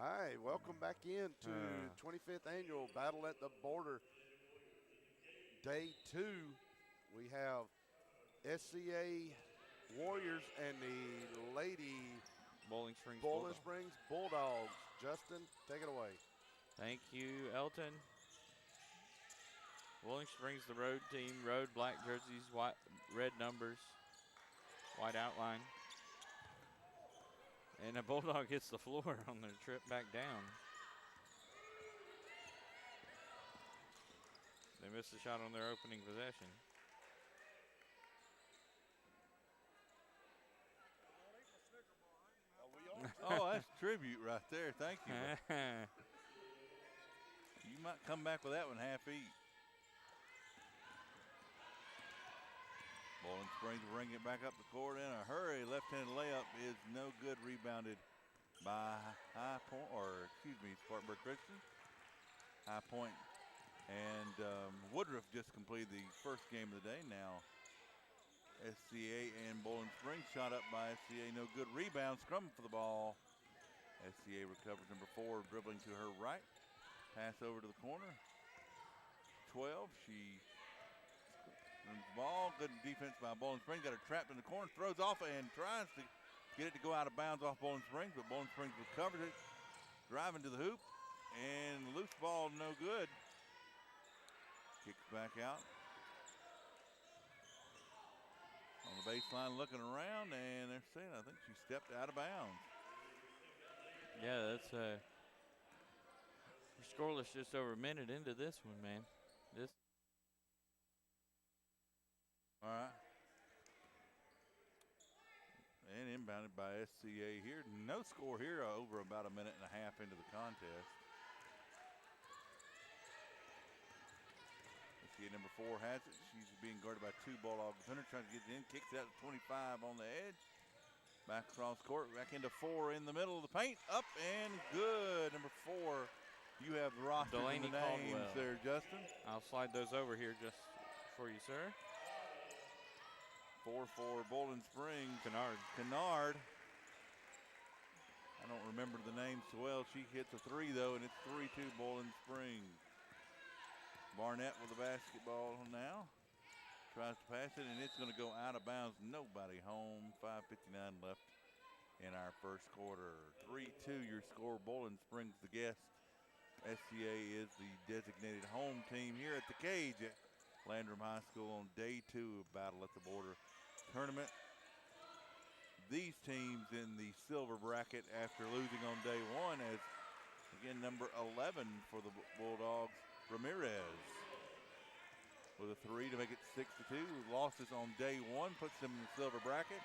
right, welcome back in to 25th Annual Battle at the Border. Day 2, we have SCA Warriors and the Lady Bowling Springs Bowling Bulldogs. Springs Bulldogs. Justin, take it away. Thank you, Elton. Bowling Springs, the road team. Road black jerseys, white, red numbers, white outline. And a Bulldog hits the floor on their trip back down. They missed a shot on their opening possession. Oh, that's tribute right there. Thank you. You might come back with that one half-eat. Bowling Springs bring it back up the court in a hurry. Left-handed layup is no good. Rebounded by Spartanburg Christian. High Point and Woodruff just completed the first game of the day. Now SCA and Bowling Springs shot up by SCA. No good. Rebound. Scrum for the ball. SCA recovers number 4, dribbling to her right. Pass over to the corner. 12. She runs the ball. Good defense by Bowling Springs. Got her trapped in the corner. Throws off and tries to get it to go out of bounds off Bowling Springs, but Bowling Springs recovers it. Driving to the hoop. And loose ball, no good. Kicks back out. On the baseline looking around, and they're saying, I think she stepped out of bounds. Yeah, that's we're scoreless just over a minute into this one, man. All right. And inbounded by SCA here. No score here over about a minute and a half into the contest. SCA number 4 has it. She's being guarded by 2 Bulldog defenders. Trying to get it in. Kicks it out to 25 on the edge. Back across court. Back into 4 in the middle of the paint. Up and good. Number 4. You have the roster and the names Caldwell. there, Justin. I'll slide those over here just for you, sir. 4 for Bowling Springs. Kennard. I don't remember the names so well. She hits a 3, though, and it's 3-2 Bowling Springs. Barnett with the basketball now. Tries to pass it, and it's going to go out of bounds. Nobody home. 5:59 left in our first quarter. 3-2 your score. Bowling Springs the guest. SCA is the designated home team here at the Cage at Landrum High School on day 2 of Battle at the Border tournament. These teams in the silver bracket after losing on day 1 as, again, number 11 for the Bulldogs, Ramirez, with a 3 to make it 6-2. Losses on day 1 puts them in the silver bracket.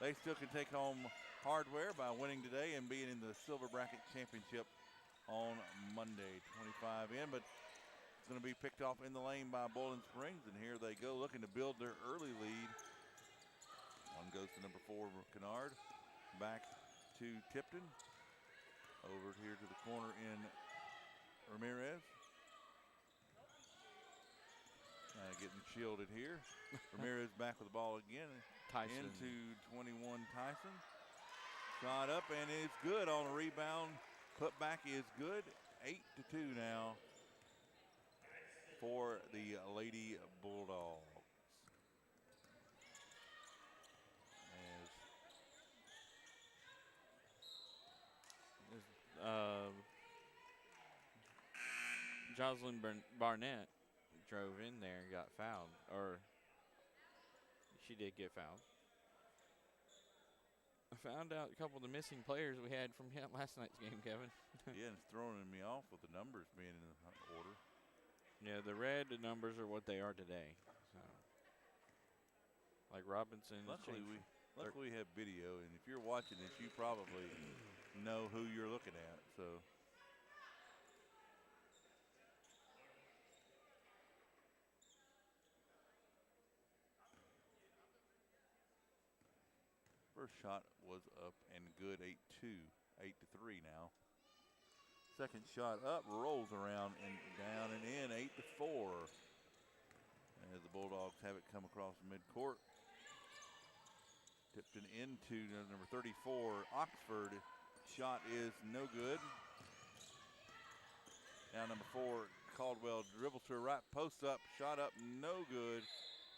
They still can take home hardware by winning today and being in the silver bracket championship on Monday. 25 in, but it's going to be picked off in the lane by Bowling Springs, and here they go looking to build their early lead. One goes to number 4, Kennard. Back to Tipton. Over here to the corner in Ramirez. Getting shielded here. Ramirez back with the ball again. Tyson. Into 21 Tyson. Shot up and it's good on a rebound. Put back is good. 8-2 now for the Lady Bulldogs. Jocelyn Barnett drove in there and got fouled, or she did get fouled. I found out a couple of the missing players we had from last night's game, Kevin. Yeah, it's throwing me off with the numbers being in the order. Yeah, the red numbers are what they are today. So, like Robinson. Luckily we have video, and if you're watching this, you probably know who you're looking at. So. First shot was up and good, 8-2, 8-3 now. Second shot up, rolls around and down and in, 8-4. As the Bulldogs have it come across midcourt. Tipped into number 34, Oxford. Shot is no good. Now number 4, Caldwell dribbles to her right, post up, shot up, no good.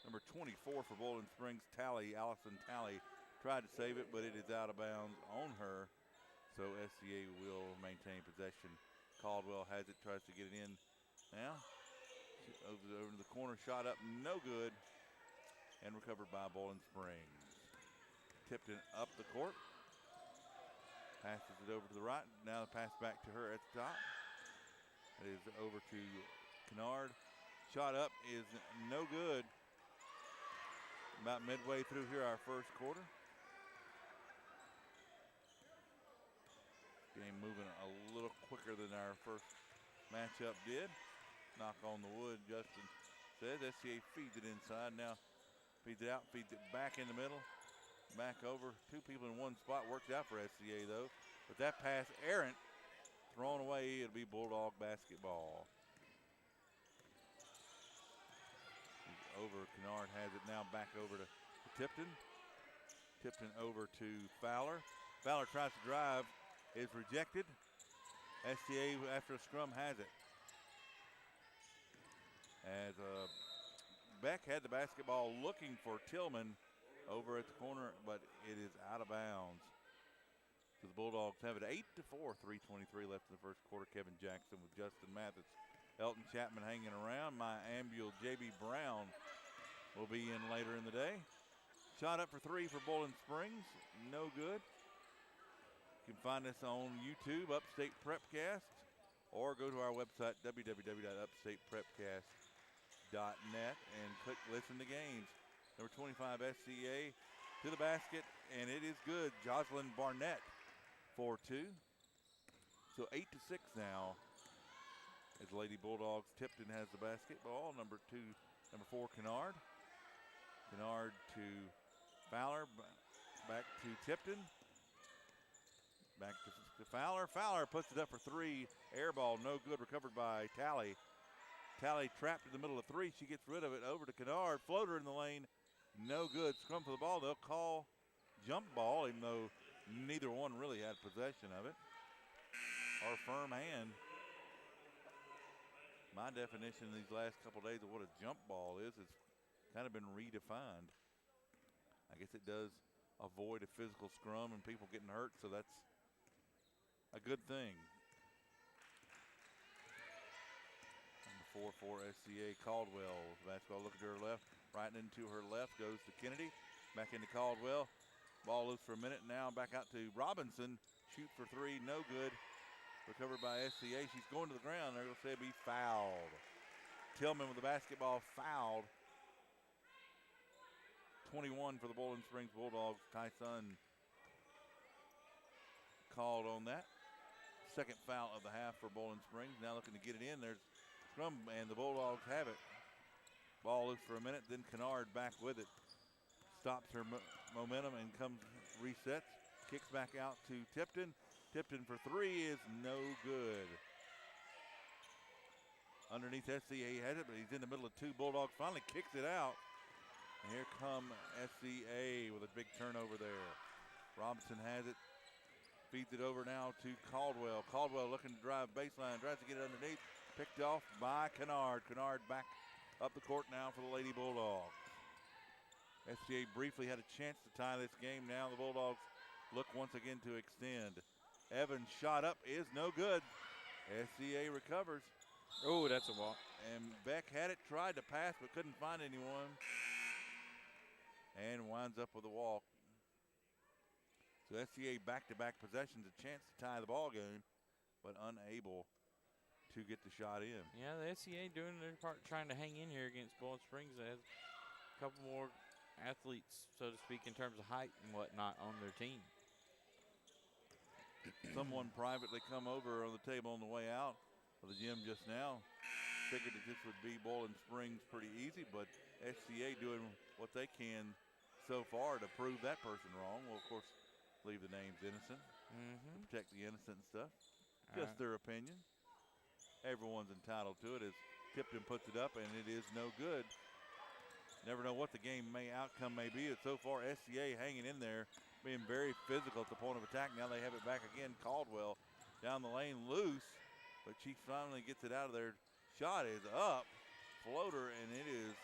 Number 24 for Bowling Springs, Allison Talley, tried to save it, but it is out of bounds on her. So SCA will maintain possession. Caldwell has it, tries to get it in now. Over to the corner, shot up, no good. And recovered by Bowling Springs. Tipton up the court. Passes it over to the right. Now the pass back to her at the top. It is over to Kennard. Shot up is no good. About midway through here, our first quarter. Game moving a little quicker than our first matchup did. Knock on the wood, Justin says. SCA feeds it inside. Now feeds it out, feeds it back in the middle. Back over. 2 people in one spot. Worked out for SCA, though. But that pass errant, thrown away. It'll be Bulldog basketball. Over. Kennard has it now back over to Tipton. Tipton over to Fowler. Fowler tries to drive. Is rejected. SCA after a scrum has it. As Beck had the basketball looking for Tillman over at the corner, but it is out of bounds. So the Bulldogs have it 8-4, 3:23 left in the first quarter. Kevin Jackson with Justin Mathis. Elton Chapman hanging around. My Ambule J.B. Brown will be in later in the day. Shot up for 3 for Bowling Springs. No good. You can find us on YouTube, Upstate Prepcast, or go to our website, www.upstateprepcast.net, and click Listen to Games. Number 25, SCA to the basket, and it is good. Jocelyn Barnett, 4-2. So 8-6 now as Lady Bulldogs. Tipton has the basketball. Number 4, Kennard. Kennard to Fowler, back to Tipton. Back to Fowler. Fowler puts it up for 3. Air ball, no good. Recovered by Talley. Talley trapped in the middle of 3. She gets rid of it. Over to Kennard. Floater in the lane. No good. Scrum for the ball. They'll call jump ball, even though neither one really had possession of it. Or firm hand. My definition these last couple days of what a jump ball is kind of been redefined. I guess it does avoid a physical scrum and people getting hurt, so that's a good thing. Number 4 for SCA, Caldwell. Basketball looking to her left, right into her left goes to Kennedy. Back into Caldwell. Ball loose for a minute. Now back out to Robinson. Shoot for 3, no good. Recovered by SCA. She's going to the ground. They're going to say be fouled. Tillman with the basketball fouled. 21 for the Bowling Springs Bulldogs. Tyson called on that. Second foul of the half for Bowling Springs. Now looking to get it in. There's scrum, and the Bulldogs have it. Ball loose for a minute, then Kennard back with it. Stops her momentum and comes, resets. Kicks back out to Tipton. Tipton for 3 is no good. Underneath SCA has it, but he's in the middle of 2. Bulldogs finally kicks it out. And here come SCA with a big turnover there. Robinson has it. Feeds it over now to Caldwell. Caldwell looking to drive baseline. Tries to get it underneath. Picked off by Kennard. Kennard back up the court now for the Lady Bulldogs. SCA briefly had a chance to tie this game. Now the Bulldogs look once again to extend. Evans' shot up is no good. SCA recovers. Oh, that's a walk. And Beck had it, tried to pass, but couldn't find anyone. And winds up with a walk. So SCA back-to-back possessions, a chance to tie the ball game, but unable to get the shot in. Yeah, the SCA doing their part, trying to hang in here against Bowling Springs. They have a couple more athletes, so to speak, in terms of height and whatnot on their team. Someone privately come over on the table on the way out of the gym just now. Figured that this would be Bowling Springs pretty easy, but SCA doing what they can so far to prove that person wrong. Well, of course, leave the names innocent, to protect the innocent and stuff. Just their opinion. Everyone's entitled to it as Tipton puts it up, and it is no good. Never know what the game outcome may be. So far, SCA hanging in there, being very physical at the point of attack. Now they have it back again. Caldwell down the lane, loose. but she finally gets it out of there. Shot is up, floater, and it is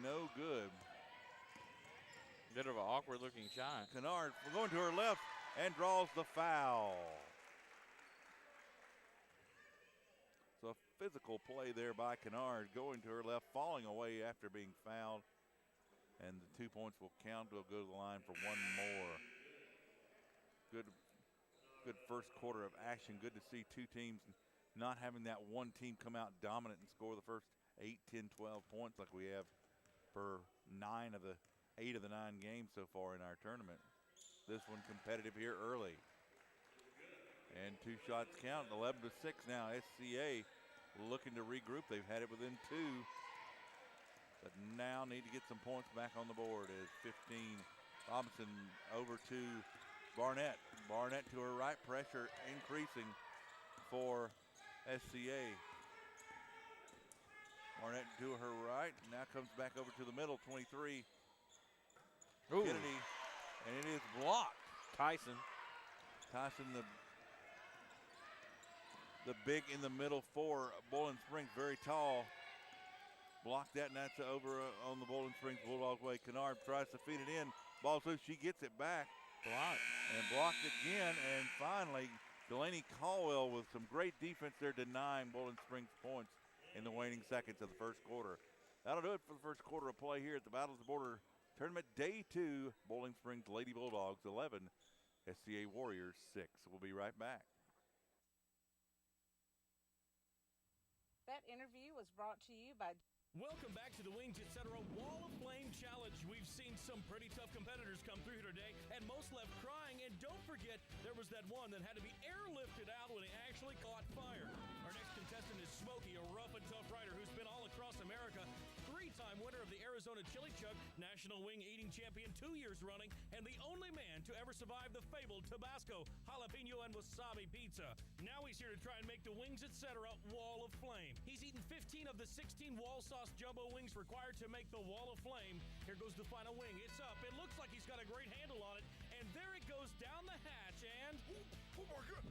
no good. Bit of an awkward-looking shot. Kennard going to her left and draws the foul. So a physical play there by Kennard, going to her left, falling away after being fouled. And the 2 points will count. We'll go to the line for one more. Good first quarter of action. Good to see two teams not having that one team come out dominant and score the first 8, 10, 12 points like we have for 8 of the 9 games so far in our tournament. This one competitive here early. And 2 shots count, 11-6 now. SCA looking to regroup. They've had it within 2, but now need to get some points back on the board as 15. Robinson over to Barnett. Barnett to her right, pressure increasing for SCA. Barnett to her right, now comes back over to the middle, 23. Ooh. Kennedy, and it is blocked. Tyson, the big in the middle for Bowling Springs, very tall. Blocked that, and that's over on the Bowling Springs Bulldog way. Kennard tries to feed it in. Ball's loose, she gets it back. Blocked. And blocked again, and finally, Delaney Caldwell with some great defense there, denying Bowling Springs points in the waning seconds of the first quarter. That'll do it for the first quarter of play here at the Battle of the Border Tournament Day 2. Bowling Springs Lady Bulldogs 11, SCA Warriors 6. We'll be right back. That interview was brought to you by... Welcome back to the Wings Etc. Wall of Flame Challenge. We've seen some pretty tough competitors come through here today, and most left crying. And don't forget, there was that one that had to be airlifted out when he actually caught fire. Our next contestant is Smokey, a rough and tough rider who's been all across America. 3-time winner of the Arizona Chili Chuck, National Wing Eating Champion 2 years running, and the only man to ever survive the fabled Tabasco, jalapeno, and wasabi pizza. Now he's here to try and make the Wings Etc. Wall of Flame. He's eaten 15 of the 16 wall sauce jumbo wings required to make the Wall of Flame. Here goes the final wing. It's up. It looks like he's got a great handle on it. And there it goes down the hatch. And Oh my God!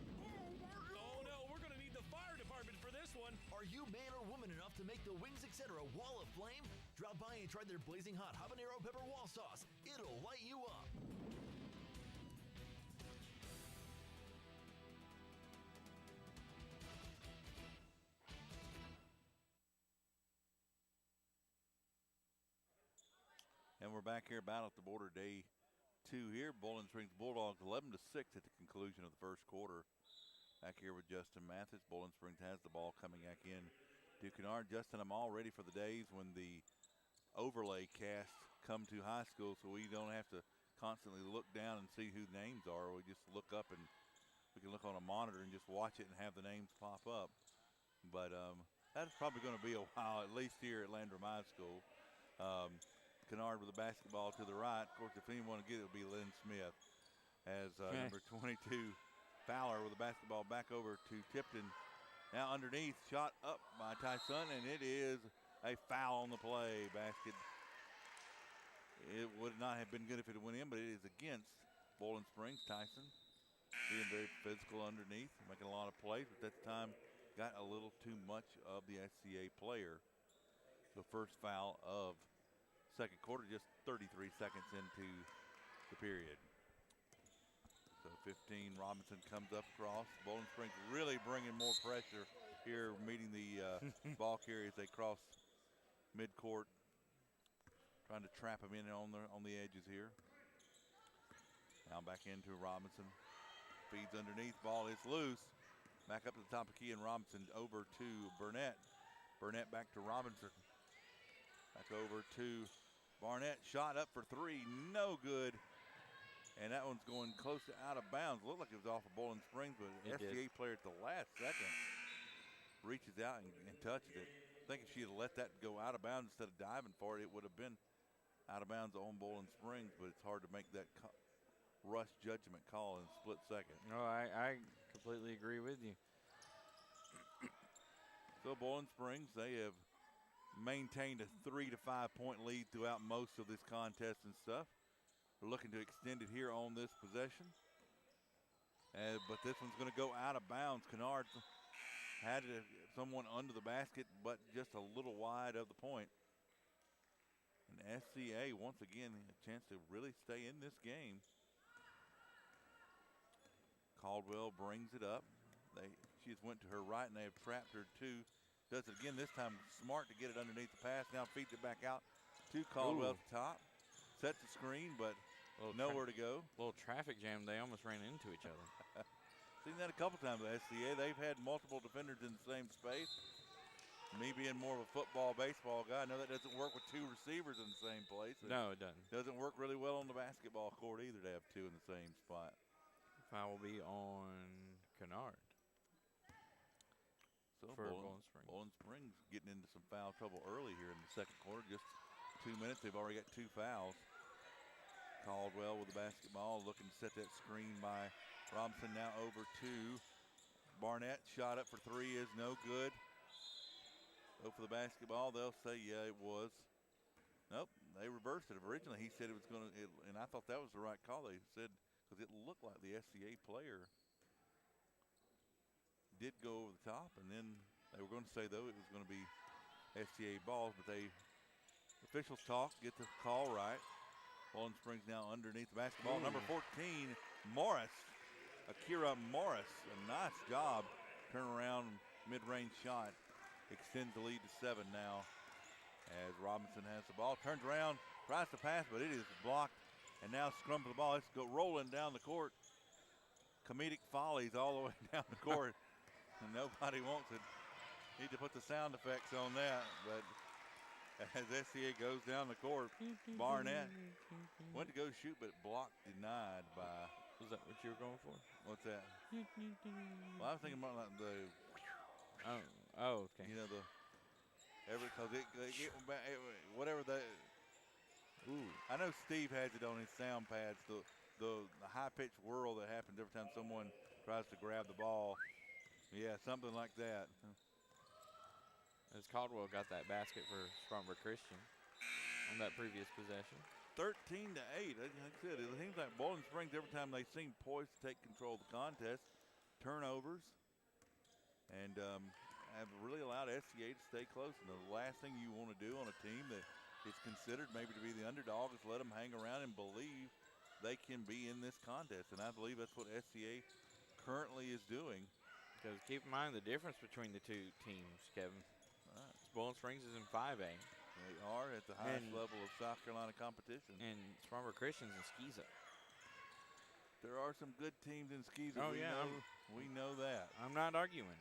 oh no, we're going to need the fire department for this one. Are you man or woman enough to make the Wings Etc. Wall of Flame? Drop by and try their blazing hot habanero pepper wall sauce. It'll light you up. And we're back here, Battle at the Border Day 2 here. Bowling Springs Bulldogs 11-6 at the conclusion of the first quarter. Back here with Justin Mathis. Bowling Springs has the ball coming back in to Kennard. Justin, I'm all ready for the days when the overlay casts come to high school, so we don't have to constantly look down and see who names are. We just look up and we can look on a monitor and just watch it and have the names pop up. But that's probably going to be a while, at least here at Landrum High School. Kennard with the basketball to the right. Of course, if anyone will get it, it'll be Lynn Smith. As number 22, Fowler with the basketball back over to Tipton. Now underneath, shot up by Tyson, and it is a foul on the play. Basket. It would not have been good if it went in, but it is against Bowling Springs. Tyson being very physical underneath, making a lot of plays, but that time got a little too much of the SCA player. The first foul of second quarter, just 33 seconds into the period. So 15, Robinson comes up across. Bowling Springs really bringing more pressure here, meeting the ball carrier as they cross midcourt, trying to trap him in on the edges here. Now back into Robinson, feeds underneath, ball is loose. Back up to the top of key, and Robinson over to Burnett. Burnett back to Robinson. Back over to Barnett, shot up for 3, no good. And that one's going close to out of bounds. Looked like it was off of Bowling Springs, but an SCA player at the last second reaches out and touches it. I think if she had let that go out of bounds instead of diving for it, it would have been out of bounds on Bowling Springs, but it's hard to make that rush judgment call in a split second. No, I completely agree with you. So Bowling Springs, they have maintained a 3 to 5 point lead throughout most of this contest and stuff. They're looking to extend it here on this possession. But this one's going to go out of bounds. Kennard had someone under the basket, but just a little wide of the point. And SCA, once again, a chance to really stay in this game. Caldwell brings it up. She just went to her right, and they have trapped her too. Does it again, this time smart to get it underneath the pass. Now feeds it back out to Caldwell at the top. Sets the screen, but nowhere to go. Little traffic jam. They almost ran into each other. Seen that a couple times with SCA. They've had multiple defenders in the same space. Me being more of a football, baseball guy, I know that doesn't work with 2 receivers in the same place. No, it doesn't. Doesn't work really well on the basketball court either to have 2 in the same spot. Foul will be on Kennard. So for Bowling Springs. Bowling Springs getting into some foul trouble early here in the second quarter. Just 2 minutes, they've already got 2 fouls. Caldwell with the basketball, looking to set that screen by Robinson. Now over to Barnett. Shot up for 3 is no good. Go for the basketball. They'll say, yeah, it was. Nope, they reversed it. Originally, he said it was going to, and I thought that was the right call. They said, because it looked like the SCA player did go over the top, and then they were going to say, though, it was going to be SCA balls, but officials talk, get the call right. Bowling Springs now underneath the basketball. Ooh. Number 14, Morris, Akira Morris, a nice job. Turnaround, mid-range shot. Extends the lead to 7 now as Robinson has the ball. Turns around, tries to pass, but it is blocked. And now scrum for the ball. Let's go rolling down the court. Comedic follies all the way down the court. And nobody wants it. Need to put the sound effects on that. But as SCA goes down the court, Barnett went to go shoot, but blocked denied by. Was that what you were going for? What's that? Well, I was thinking about like the. Oh, okay. You know, because whatever the. Ooh. I know Steve has it on his sound pads, the high-pitched whirl that happens every time someone tries to grab the ball. Yeah, something like that. As Caldwell got that basket for Spartanburg Christian on that previous possession. 13-8. Like I said, it seems like Bowling Springs, every time they seem poised to take control of the contest, turnovers, and have really allowed SCA to stay close. And the last thing you want to do on a team that is considered maybe to be the underdog is let them hang around and believe they can be in this contest. And I believe that's what SCA currently is doing. Because keep in mind the difference between the 2 teams, Kevin. Bowling Springs is in 5A. They are at the highest level of South Carolina competition. And Spartanburg Christian's in SCISA. There are some good teams in SCISA. Oh, yeah. We know that. I'm not arguing.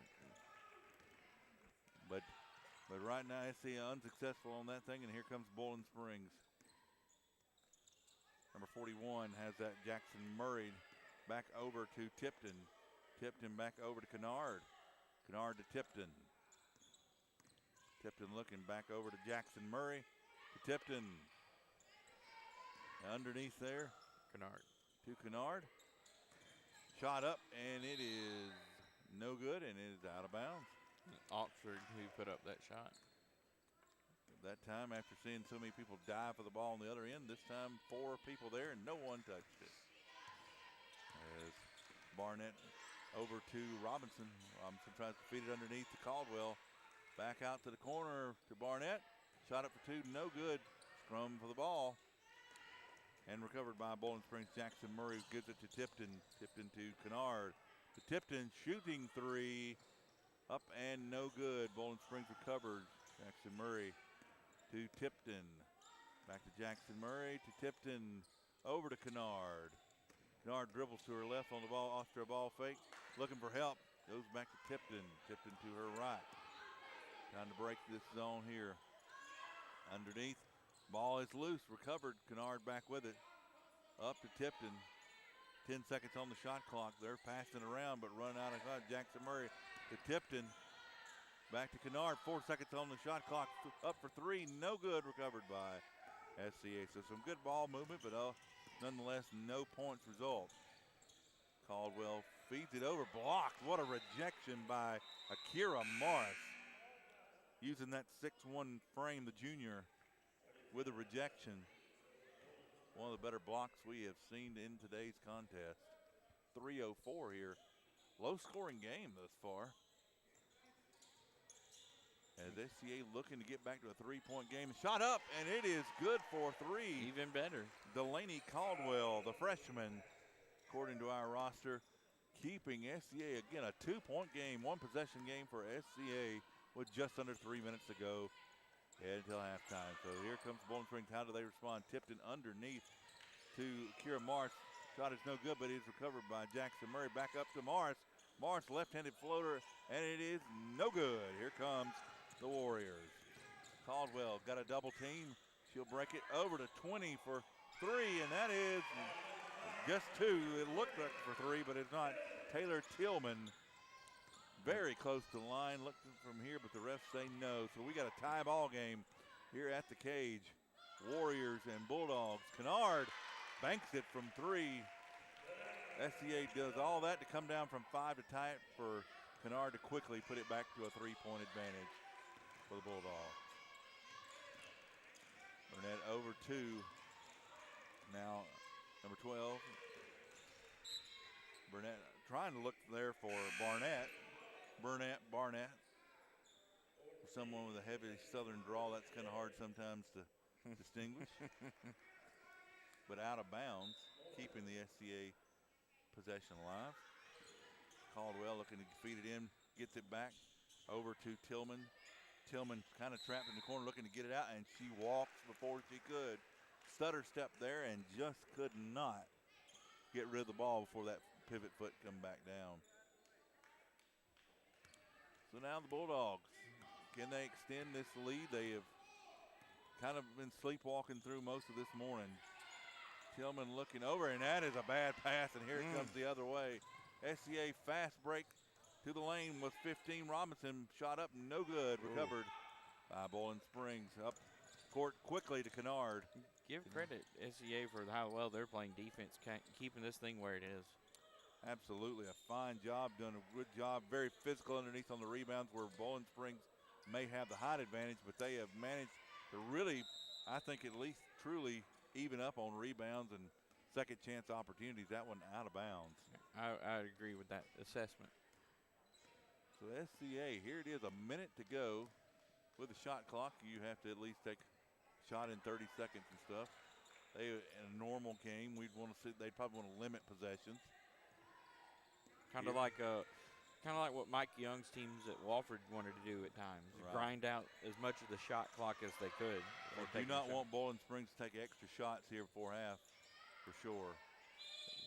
But right now, SCA unsuccessful on that thing, and here comes Bowling Springs. Number 41 has that Jackson Murray back over to Tipton. Tipton back over to Kennard. Kennard to Tipton. Tipton looking back over to Jackson Murray. To Tipton. Underneath there. Kennard. To Kennard. Shot up, and it is no good, and it is out of bounds. Oxford who put up that shot. That time, after seeing so many people dive for the ball on the other end, this time 4 people there and no one touched it. As Barnett over to Robinson. Robinson tries to feed it underneath to Caldwell. Back out to the corner to Barnett. Shot up for 2, no good. Scrum for the ball. And recovered by Bowling Springs. Jackson Murray gives it to Tipton. Tipton to Kennard. To Tipton, shooting 3. Up and no good. Bowling Springs recovered. Jackson Murray to Tipton. Back to Jackson Murray to Tipton. Over to Kennard. Kennard dribbles to her left on the ball, after a ball fake. Looking for help. Goes back to Tipton. Tipton to her right. Trying to break this zone here. Underneath. Ball is loose. Recovered. Kennard back with it. Up to Tipton. 10 seconds on the shot clock. They're passing around, but run out of time. Jackson Murray to Tipton. Back to Kennard. 4 seconds on the shot clock. Up for 3. No good. Recovered by SCA. So some good ball movement, but nonetheless, no points result. Caldwell feeds it over. Blocked. What a rejection by Akira Morris. Using that 6'1" frame, the junior, with a rejection. One of the better blocks we have seen in today's contest. 3:04 here. Low scoring game thus far. As SCA looking to get back to a three-point game. Shot up, and it is good for three. Even better. Delaney Caldwell, the freshman, according to our roster, keeping SCA, again, a two-point game, one-possession game for SCA with just under 3 minutes to go until halftime. So here comes Bowling Springs. How do they respond? Tipped it underneath to Kira Morris. Shot is no good, but it is recovered by Jackson Murray. Back up to Morris. Morris, left-handed floater, and it is no good. Here comes the Warriors. Caldwell got a double team. She'll break it over to 20 for three, and that is just two. It looked like for three, but it's not. Taylor Tillman very close to the line, looking from here, but the refs say no. So we got a tie ball game here at the cage. Warriors and Bulldogs. Kennard banks it from three. SCA does all that to come down from five to tie it for Kennard to quickly put it back to a three-point advantage for the Bulldogs. Burnett over two. Now number 12. Burnett trying to look there for Barnett. Barnett. For someone with a heavy southern drawl, that's kind of hard sometimes to distinguish. But out of bounds, keeping the SCA possession alive. Caldwell looking to feed it in, gets it back over to Tillman. Tillman kind of trapped in the corner looking to get it out, and she walks before she could. Stutter step there and just could not get rid of the ball before that pivot foot come back down. So now the Bulldogs, can they extend this lead? They have kind of been sleepwalking through most of this morning. Tillman looking over, and that is a bad pass, and here it comes the other way. SCA fast break to the lane with 15. Robinson shot up, no good. Recovered by Bowling Springs. Up court quickly to Kennard. Give credit SCA for how well they're playing defense, keeping this thing where it is. Absolutely, a fine job, done a good job. Very physical underneath on the rebounds where Bowling Springs may have the height advantage, but they have managed to really, I think at least truly even up on rebounds and second chance opportunities. That one out of bounds. I agree with that assessment. So SCA, here it is, a minute to go. With the shot clock, you have to at least take a shot in 30 seconds and stuff. They, in a normal game, they'd probably want to limit possessions. Kind of like what Mike Young's teams at Wofford wanted to do at times. Right. Grind out as much of the shot clock as they could. They do not want Bowling Springs to take extra shots here before half, for sure.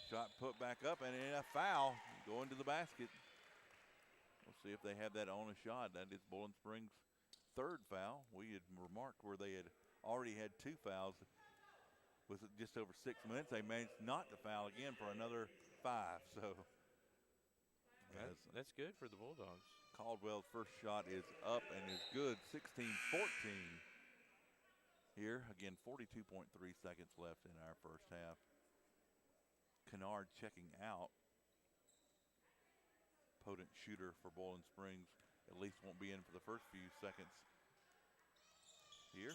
Shot put back up, and a foul going to the basket. We'll see if they have that on a shot. That is Bowling Springs' third foul. We had remarked where they had already had two fouls with just over 6 minutes. They managed not to foul again for another 5. So that's good for the Bulldogs. Caldwell's first shot is up and is good. 16-14 here. Again, 42.3 seconds left in our first half. Kennard checking out. Potent shooter for Bowling Springs. At least won't be in for the first few seconds here.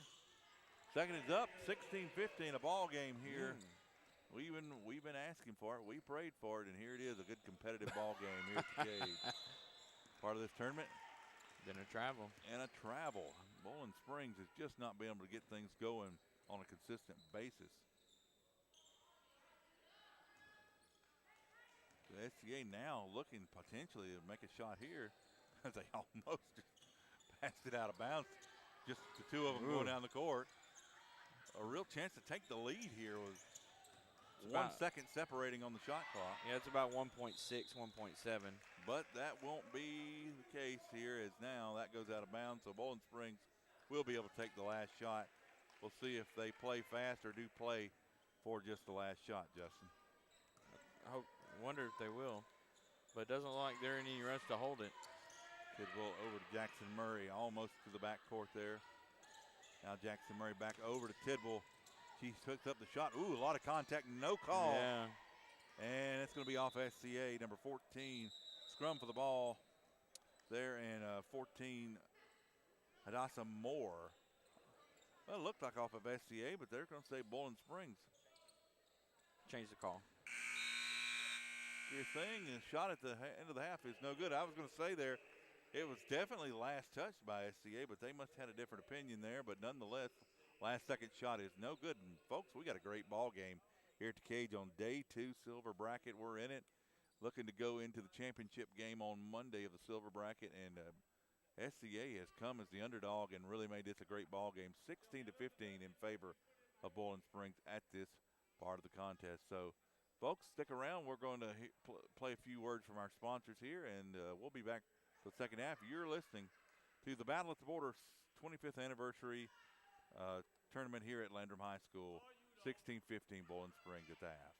Second is up, 16-15, a ball game here. We've been asking for it. We prayed for it, and here it is, a good competitive ball game here at the cage. Part of this tournament. Then a travel. And a travel. Bowling Springs has just not been able to get things going on a consistent basis. The SCA now looking potentially to make a shot here as they almost just passed it out of bounds. Just the two of them going down the court. A real chance to take the lead here was 1 second separating on the shot clock. Yeah, it's about 1.6, 1.7. But that won't be the case here as now that goes out of bounds. So Bowling Springs will be able to take the last shot. We'll see if they play fast or do play for just the last shot, Justin. I wonder if they will. But it doesn't look like they're in any rush to hold it. Tidwell over to Jackson Murray, almost to the backcourt there. Now Jackson Murray back over to Tidwell. She hooks up the shot. Ooh, a lot of contact, no call. Yeah. And it's going to be off SCA, number 14. Scrum for the ball there, and 14, Hadassah Moore. Well, it looked like off of SCA, but they're going to say Bowling Springs. Change the call. Your thing, and shot at the end of the half is no good. I was going to say there, It was definitely last touched by SCA, but they must have had a different opinion there. But nonetheless, last-second shot is no good. And, folks, we got a great ball game here at the Cage on day 2, silver bracket. We're in it, looking to go into the championship game on Monday of the silver bracket. And SCA has come as the underdog and really made this a great ball game, 16-15 in favor of Bowling Springs at this part of the contest. So, folks, stick around. We're going to play a few words from our sponsors here, and we'll be back for the second half. You're listening to the Battle at the Border 25th anniversary tournament here at Landrum High School, 16-15 Bowling Springs at the half.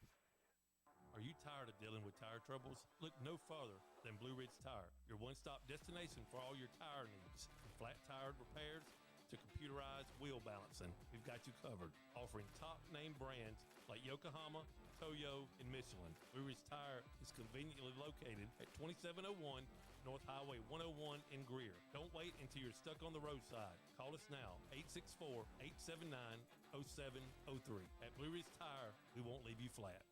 Are you tired of dealing with tire troubles? Look no farther than Blue Ridge Tire, your one-stop destination for all your tire needs. From flat tire repairs to computerized wheel balancing, we've got you covered, offering top-name brands like Yokohama, Toyo, and Michelin. Blue Ridge Tire is conveniently located at 2701 North Highway 101 in Greer. Don't wait until you're stuck on the roadside. Call us now, 864-879-0703. At Blue Ridge Tire, we won't leave you flat.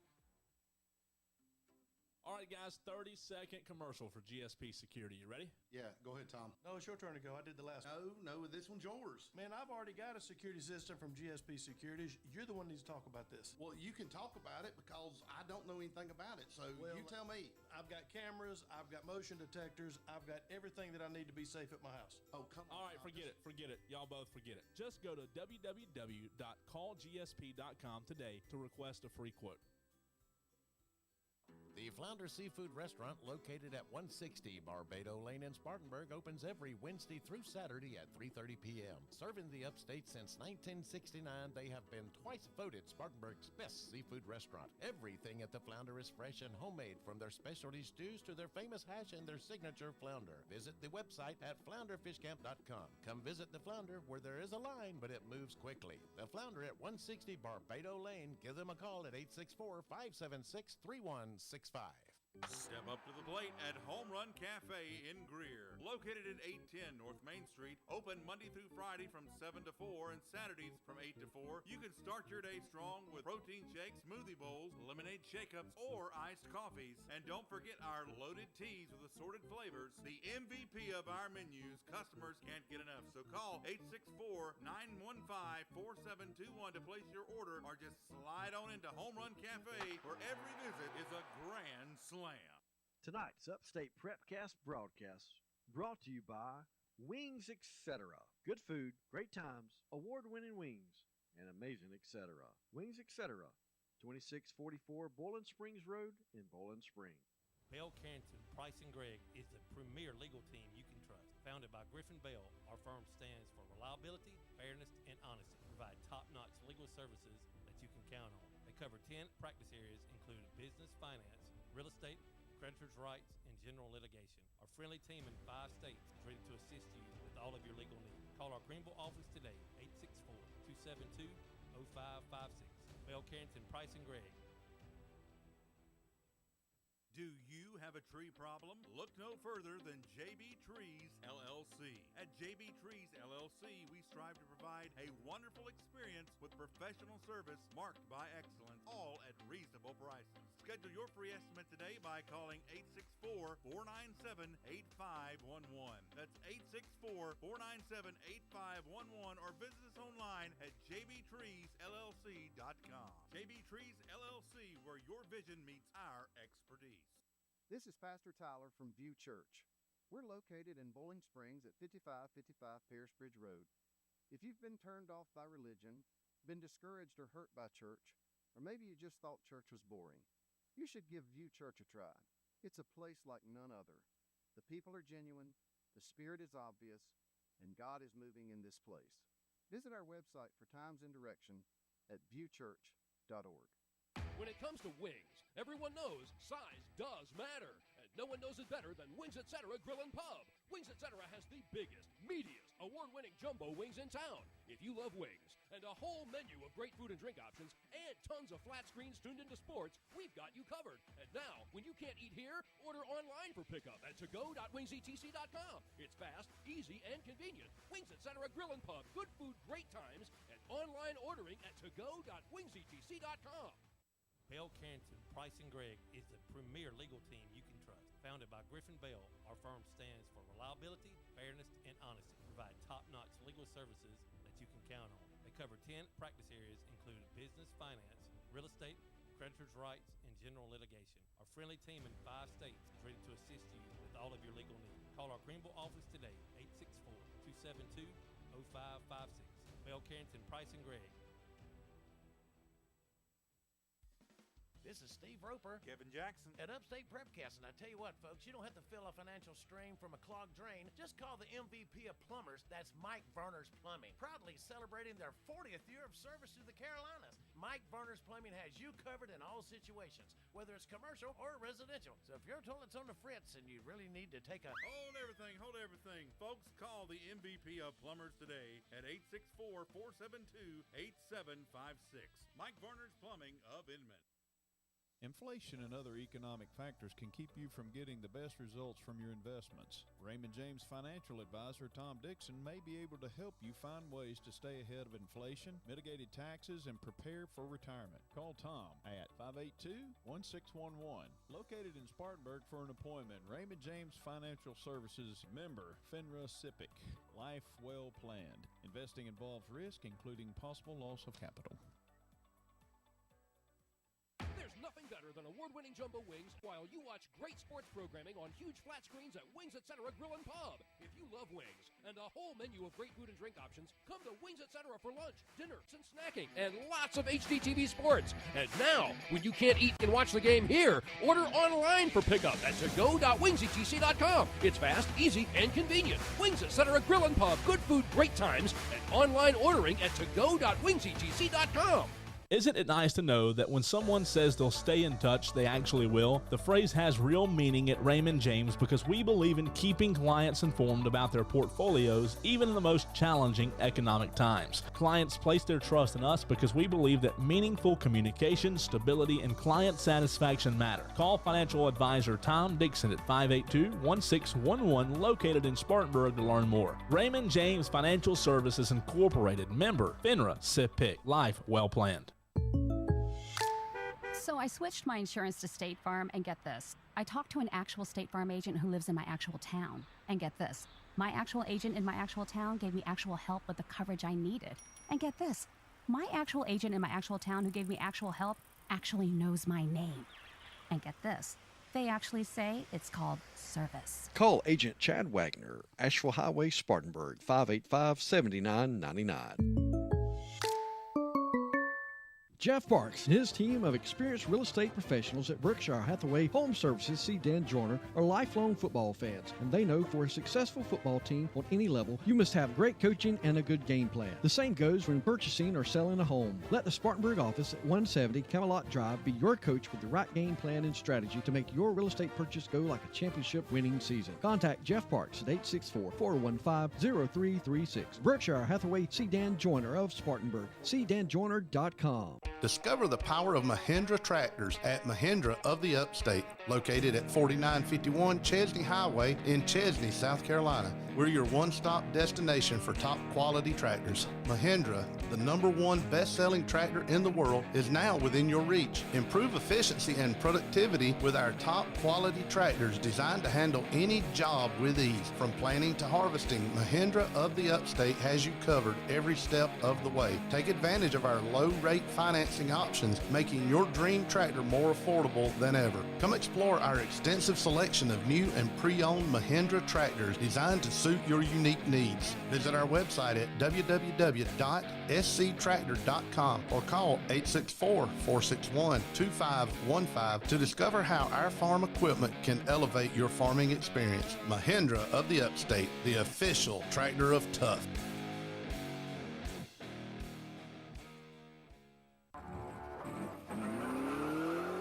All right, guys, 30-second commercial for GSP Security. You ready? Yeah, go ahead, Tom. No, it's your turn to go. I did the last one. No, this one's yours. Man, I've already got a security system from GSP Securities. You're the one that needs to talk about this. Well, you can talk about it because I don't know anything about it, so you tell me. I've got cameras, I've got motion detectors, I've got everything that I need to be safe at my house. Oh, come on. All right, forget it. Y'all both forget it. Just go to www.callgsp.com today to request a free quote. The Flounder Seafood Restaurant, located at 160 Barbado Lane in Spartanburg, opens every Wednesday through Saturday at 3:30 p.m. Serving the upstate since 1969, they have been twice voted Spartanburg's best seafood restaurant. Everything at the Flounder is fresh and homemade, from their specialty stews to their famous hash and their signature flounder. Visit the website at flounderfishcamp.com. Come visit the Flounder, where there is a line, but it moves quickly. The Flounder at 160 Barbado Lane. Give them a call at 864-576-3165. Step up to the plate at Home Run Cafe in Greer. Located at 810 North Main Street. Open Monday through Friday from 7 to 4 and Saturdays from 8 to 4. You can start your day strong with protein shakes, smoothie bowls, lemonade shake-ups, or iced coffees. And don't forget our loaded teas with assorted flavors. The MVP of our menus. Customers can't get enough. So call 864-915-4721 to place your order, or just slide on into Home Run Cafe, where every visit is a grand slam. Tonight's Upstate Prepcast broadcast brought to you by Wings Etc. Good food, great times, award-winning wings, and amazing etc. Wings Etc. 2644 Bowling Springs Road in Bowling Springs. Bell Carrington, Price & Gregg is the premier legal team you can trust. Founded by Griffin Bell, our firm stands for reliability, fairness, and honesty. Provide top-notch legal services that you can count on. They cover 10 practice areas, including business, finance, real estate, creditors' rights, and general litigation. Our friendly team in 5 states is ready to assist you with all of your legal needs. Call our Greenville office today, 864-272-0556. Bell Carrington, Price & Gregg. Do you have a tree problem? Look no further than JB Trees LLC. At JB Trees LLC, we strive to provide a wonderful experience with professional service marked by excellence, all at reasonable prices. Schedule your free estimate today by calling 864-497-8511. That's 864-497-8511, or visit us online at jbtreesllc.com. JB Trees LLC, where your vision meets our expertise. This is Pastor Tyler from View Church. We're located in Bowling Springs at 5555 Pierce Bridge Road. If you've been turned off by religion, been discouraged or hurt by church, or maybe you just thought church was boring, you should give View Church a try. It's a place like none other. The people are genuine, the spirit is obvious, and God is moving in this place. Visit our website for times and direction at viewchurch.org. When it comes to wings, everyone knows size does matter. And no one knows it better than Wings Etc. Grill and Pub. Wings Etc. has the biggest, meatiest, award-winning jumbo wings in town. If you love wings and a whole menu of great food and drink options and tons of flat screens tuned into sports, we've got you covered. And now, when you can't eat here, order online for pickup at togo.wingsetc.com. It's fast, easy, and convenient. Wings Etc. Grill and Pub. Good food, great times, and online ordering at togo.wingsetc.com. Bell Carrington, Price & Gregg is the premier legal team you can trust. Founded by Griffin Bell, our firm stands for reliability, fairness, and honesty. Provide top-notch legal services that you can count on. They cover 10 practice areas, including business, finance, real estate, creditors' rights, and general litigation. Our friendly team in 5 states is ready to assist you with all of your legal needs. Call our Greenville office today, 864-272-0556. Bell Carrington, Price and Gregg. This is Steve Roper. Kevin Jackson. At Upstate Prepcast, and I tell you what, folks, you don't have to feel a financial strain from a clogged drain. Just call the MVP of plumbers. That's Mike Verner's Plumbing. Proudly celebrating their 40th year of service to the Carolinas. Mike Verner's Plumbing has you covered in all situations, whether it's commercial or residential. So if your toilet's on the fritz and you really need to take a... Hold everything. Folks, call the MVP of plumbers today at 864-472-8756. Mike Verner's Plumbing of Inman. Inflation and other economic factors can keep you from getting the best results from your investments. Raymond James Financial Advisor Tom Dixon may be able to help you find ways to stay ahead of inflation, mitigated taxes, and prepare for retirement. Call Tom at 582-1611. Located in Spartanburg for an appointment, Raymond James Financial Services, member FINRA SIPC. Life well planned. Investing involves risk, including possible loss of capital. There's nothing better than award-winning jumbo wings while you watch great sports programming on huge flat screens at Wings Etc. Grill and Pub. If you love wings and a whole menu of great food and drink options, come to Wings Etc. for lunch, dinner, and snacking, and lots of HDTV sports. And now, when you can't eat and watch the game here, order online for pickup at togo.wingsetc.com. It's fast, easy, and convenient. Wings Etc. Grill and Pub, good food, great times, and online ordering at togo.wingsetc.com. Isn't it nice to know that when someone says they'll stay in touch, they actually will? The phrase has real meaning at Raymond James because we believe in keeping clients informed about their portfolios, even in the most challenging economic times. Clients place their trust in us because we believe that meaningful communication, stability, and client satisfaction matter. Call financial advisor Tom Dixon at 582-1611, located in Spartanburg, to learn more. Raymond James Financial Services Incorporated, member FINRA SIPC. Life well planned. So I switched my insurance to State Farm, and get this. I talked to an actual State Farm agent who lives in my actual town. And get this. My actual agent in my actual town gave me actual help with the coverage I needed. And get this. My actual agent in my actual town who gave me actual help actually knows my name. And get this. They actually say it's called service. Call Agent Chad Wagner, Asheville Highway, Spartanburg, 585-7999. Jeff Parks and his team of experienced real estate professionals at Berkshire Hathaway Home Services see Dan Joyner are lifelong football fans, and they know for a successful football team on any level, you must have great coaching and a good game plan. The same goes when purchasing or selling a home. Let the Spartanburg office at 170 Camelot Drive be your coach with the right game plan and strategy to make your real estate purchase go like a championship winning season. Contact Jeff Parks at 864-415-0336. Berkshire Hathaway, see Dan Joyner of Spartanburg. CDanJoyner.com. Discover the power of Mahindra tractors at Mahindra of the Upstate, located at 4951 Chesney Highway in Chesney, South Carolina. We're your one-stop destination for top quality tractors. Mahindra, the #1 best-selling tractor in the world, is now within your reach. Improve efficiency and productivity with our top quality tractors designed to handle any job with ease. From planting to harvesting, Mahindra of the Upstate has you covered every step of the way. Take advantage of our low-rate financing options, making your dream tractor more affordable than ever. Come explore our extensive selection of new and pre-owned Mahindra tractors designed to suit your unique needs. Visit our website at www.sctractor.com or call 864-461-2515 to discover how our farm equipment can elevate your farming experience. Mahindra of the Upstate, the official tractor of tough.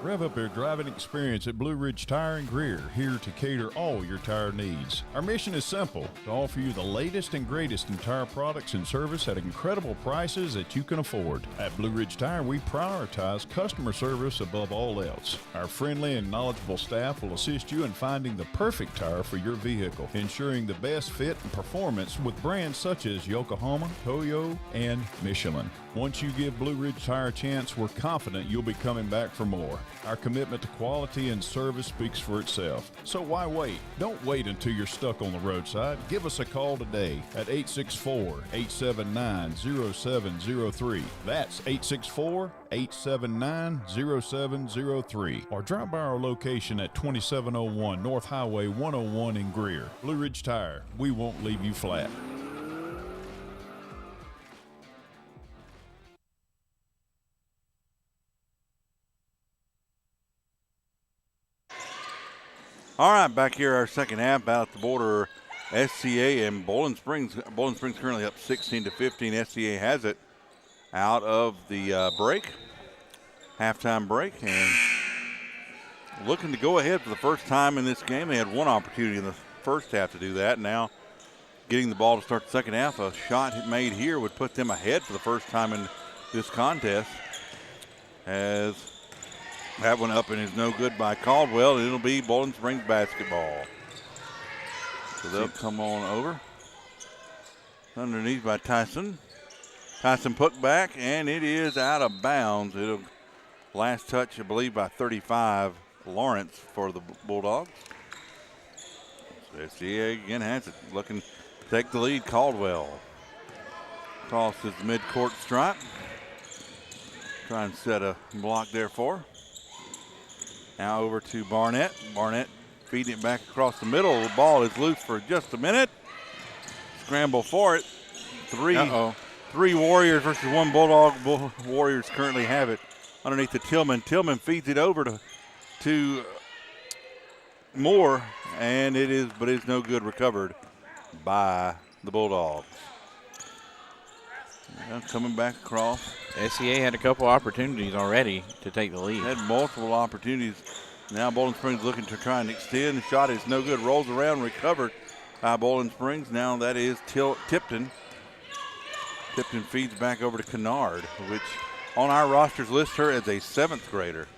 Rev up your driving experience at Blue Ridge Tire and Greer, here to cater all your tire needs. Our mission is simple, to offer you the latest and greatest in tire products and service at incredible prices that you can afford. At Blue Ridge Tire, we prioritize customer service above all else. Our friendly and knowledgeable staff will assist you in finding the perfect tire for your vehicle, ensuring the best fit and performance with brands such as Yokohama, Toyo, and Michelin. Once you give Blue Ridge Tire a chance, we're confident you'll be coming back for more. Our commitment to quality and service speaks for itself. So why wait? Don't wait until you're stuck on the roadside. Give us a call today at 864-879-0703. That's 864-879-0703. Or drop by our location at 2701 North Highway 101 in Greer. Blue Ridge Tire, we won't leave you flat. All right, back here our second half, out at the border, SCA and Bowling Springs. Bowling Springs currently up 16-15. SCA has it out of the halftime break, and looking to go ahead for the first time in this game. They had one opportunity in the first half to do that. Now getting the ball to start the second half, a shot made here would put them ahead for the first time in this contest, as that one up and is no good by Caldwell, and it'll be Bowling Springs basketball. So they'll come on over. Underneath by Tyson. Tyson put back, and it is out of bounds. It'll last touch, I believe, by 35, Lawrence for the Bulldogs. So SCA again has it, looking to take the lead. Caldwell crosses the midcourt stripe. Try and set a block there for her. Now over to Barnett. Barnett feeding it back across the middle. The ball is loose for just a minute. Scramble for it. Three Warriors versus one Bulldog. Warriors currently have it underneath the Tillman. Tillman feeds it over to Moore, and it's no good, recovered by the Bulldogs. Now coming back across. SCA had a couple opportunities already to take the lead. Had multiple opportunities. Now Bowling Springs looking to try and extend. The shot is no good. Rolls around, recovered by Bowling Springs. Now that is Tipton. Tipton feeds back over to Kennard, which on our rosters lists her as a 7th grader.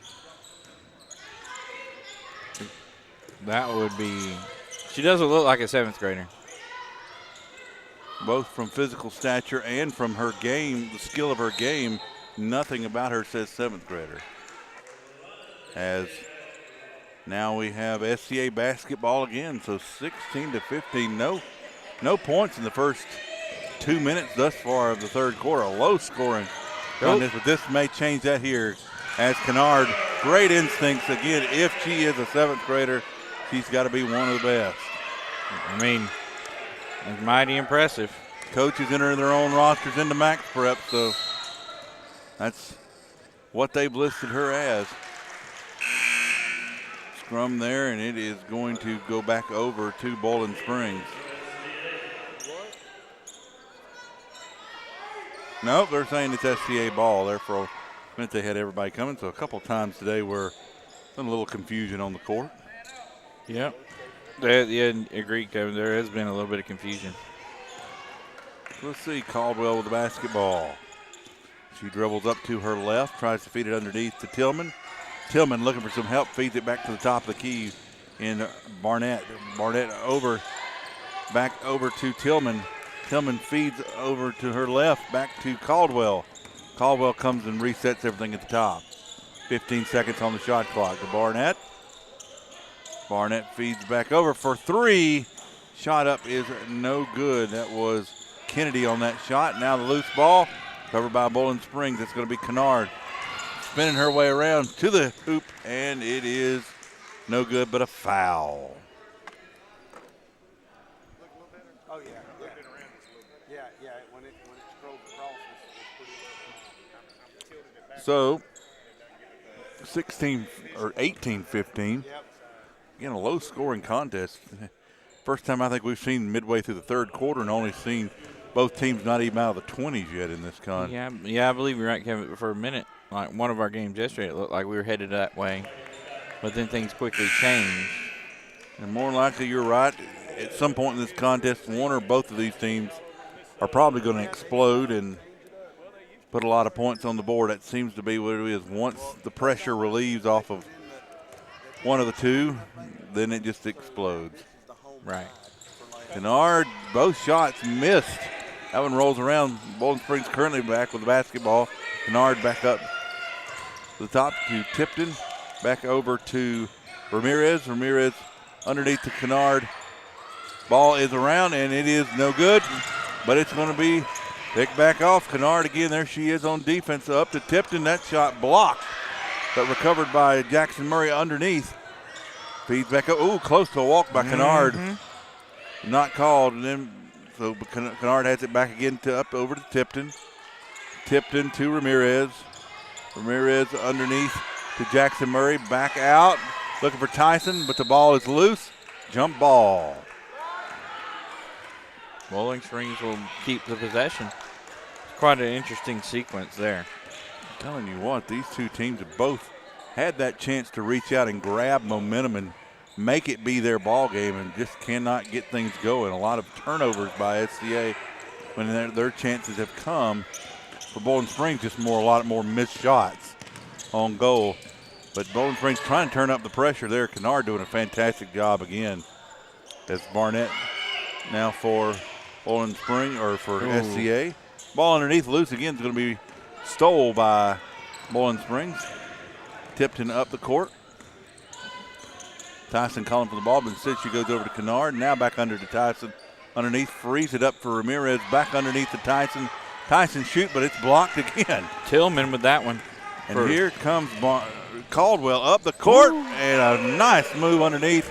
That would be, she doesn't look like a 7th grader. Both from physical stature and from her game, the skill of her game, nothing about her says 7th grader. As now we have SCA basketball again, so 16-15. No points in the first 2 minutes thus far of the third quarter. A low scoring contest, but this may change that here. As Kennard, great instincts again. If she is a 7th grader, she's got to be one of the best. I mean, it's mighty impressive. Coaches enter their own rosters into max prep, so that's what they've listed her as. Scrum there, and it is going to go back over to Bowling Springs. Nope, they're saying it's SCA ball. Therefore, I meant they had everybody coming. So a couple times today we're a little confusion on the court. Yep. Yeah, agreed, Kevin. There has been a little bit of confusion. Let's see, Caldwell with the basketball. She dribbles up to her left, tries to feed it underneath to Tillman. Tillman looking for some help, feeds it back to the top of the key in Barnett. Barnett back over to Tillman. Tillman feeds over to her left, back to Caldwell. Caldwell comes and resets everything at the top. 15 seconds on the shot clock to Barnett. Barnett feeds back over for three. Shot up is no good. That was Kennedy on that shot. Now the loose ball covered by Bowling Springs. It's going to be Kennard spinning her way around to the hoop, and it is no good but a foul. Oh, yeah. Yeah. When it scrolls across, it's pretty low. So 18-15. Yep. Again, a low-scoring contest. First time I think we've seen midway through the third quarter and only seen both teams not even out of the 20s yet in this con. Yeah, I believe you're right, Kevin. For a minute, like one of our games yesterday, it looked like we were headed that way, but then things quickly changed. And more likely, you're right. At some point in this contest, one or both of these teams are probably going to explode and put a lot of points on the board. That seems to be what it is. Once the pressure relieves off of one of the two, then it just explodes. Right. Kennard, both shots missed That one rolls around. Bowling Springs currently back with the basketball. Kennard back up to the top to Tipton. Back over to Ramirez. Ramirez underneath to Kennard. Ball is around, and it is no good, but it's going to be picked back off. Kennard again, there she is on defense. Up to Tipton. That shot blocked, but recovered by Jackson Murray underneath. Feeds back up. Ooh, close to a walk by Kennard. Not called, and then so Kennard has it back again to up over to Tipton. Tipton to Ramirez. Ramirez underneath to Jackson Murray. Back out, looking for Tyson, but the ball is loose. Jump ball. Bowling Springs will keep the possession. Quite an interesting sequence there. I'm telling you what, these two teams have both had that chance to reach out and grab momentum and make it be their ball game, and just cannot get things going. A lot of turnovers by SCA when their chances have come. For Bowling Springs, just a lot more missed shots on goal. But Bowling Springs trying to turn up the pressure there. Kennard doing a fantastic job again. As Barnett now for Bowling Springs, or for SCA. Ball underneath loose again is going to be stole by Bowling Springs. Tipton up the court. Tyson calling for the ball, but instead she goes over to Kennard. Now back under to Tyson. Underneath, frees it up for Ramirez. Back underneath to Tyson. Tyson shoot, but it's blocked again. Tillman with that one. And here comes Caldwell up the court, and a nice move underneath.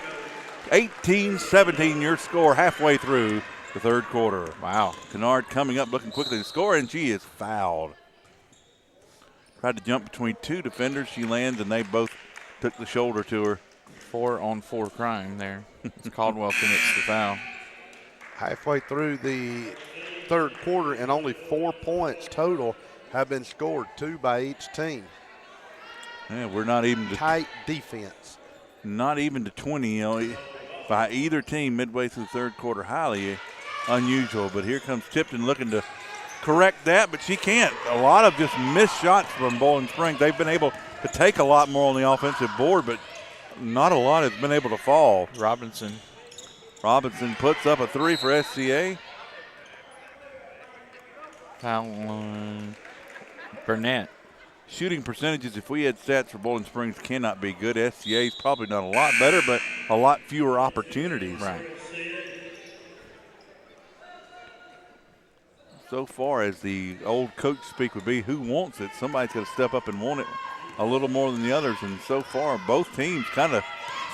18-17 your score halfway through the third quarter. Wow. Kennard coming up looking quickly to score, and she is fouled. Tried to jump between two defenders. She lands, and they both took the shoulder to her. 4-on-4 crime there. Caldwell commits the foul. Halfway through the third quarter, and only 4 points total have been scored, 2 by each team. Yeah, we're not even tight defense. Not even to 20, by either team midway through the third quarter. Highly unusual, but here comes Tipton looking to correct that, but she can't. A lot of just missed shots from Bowling Springs. They've been able to take a lot more on the offensive board, but not a lot has been able to fall. Robinson puts up a 3 for SCA. Foul on Burnett. Shooting percentages, if we had stats for Bowling Springs, cannot be good. SCA's probably done a lot better, but a lot fewer opportunities. Right. So far as the old coach speak would be, who wants it? Somebody's got to step up and want it a little more than the others. And so far, both teams kind of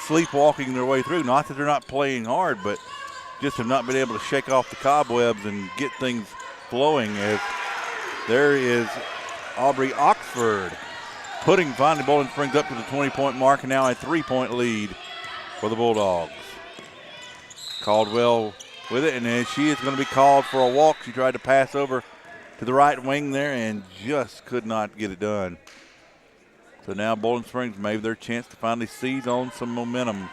sleepwalking their way through. Not that they're not playing hard, but just have not been able to shake off the cobwebs and get things flowing. As there is Aubrey Oxford finally Bowling Springs up to the 20-point mark, and now a 3-point lead for the Bulldogs. Caldwell with it, and then she is going to be called for a walk. She tried to pass over to the right wing there and just could not get it done. So now Bowling Springs, maybe their chance to finally seize on some momentum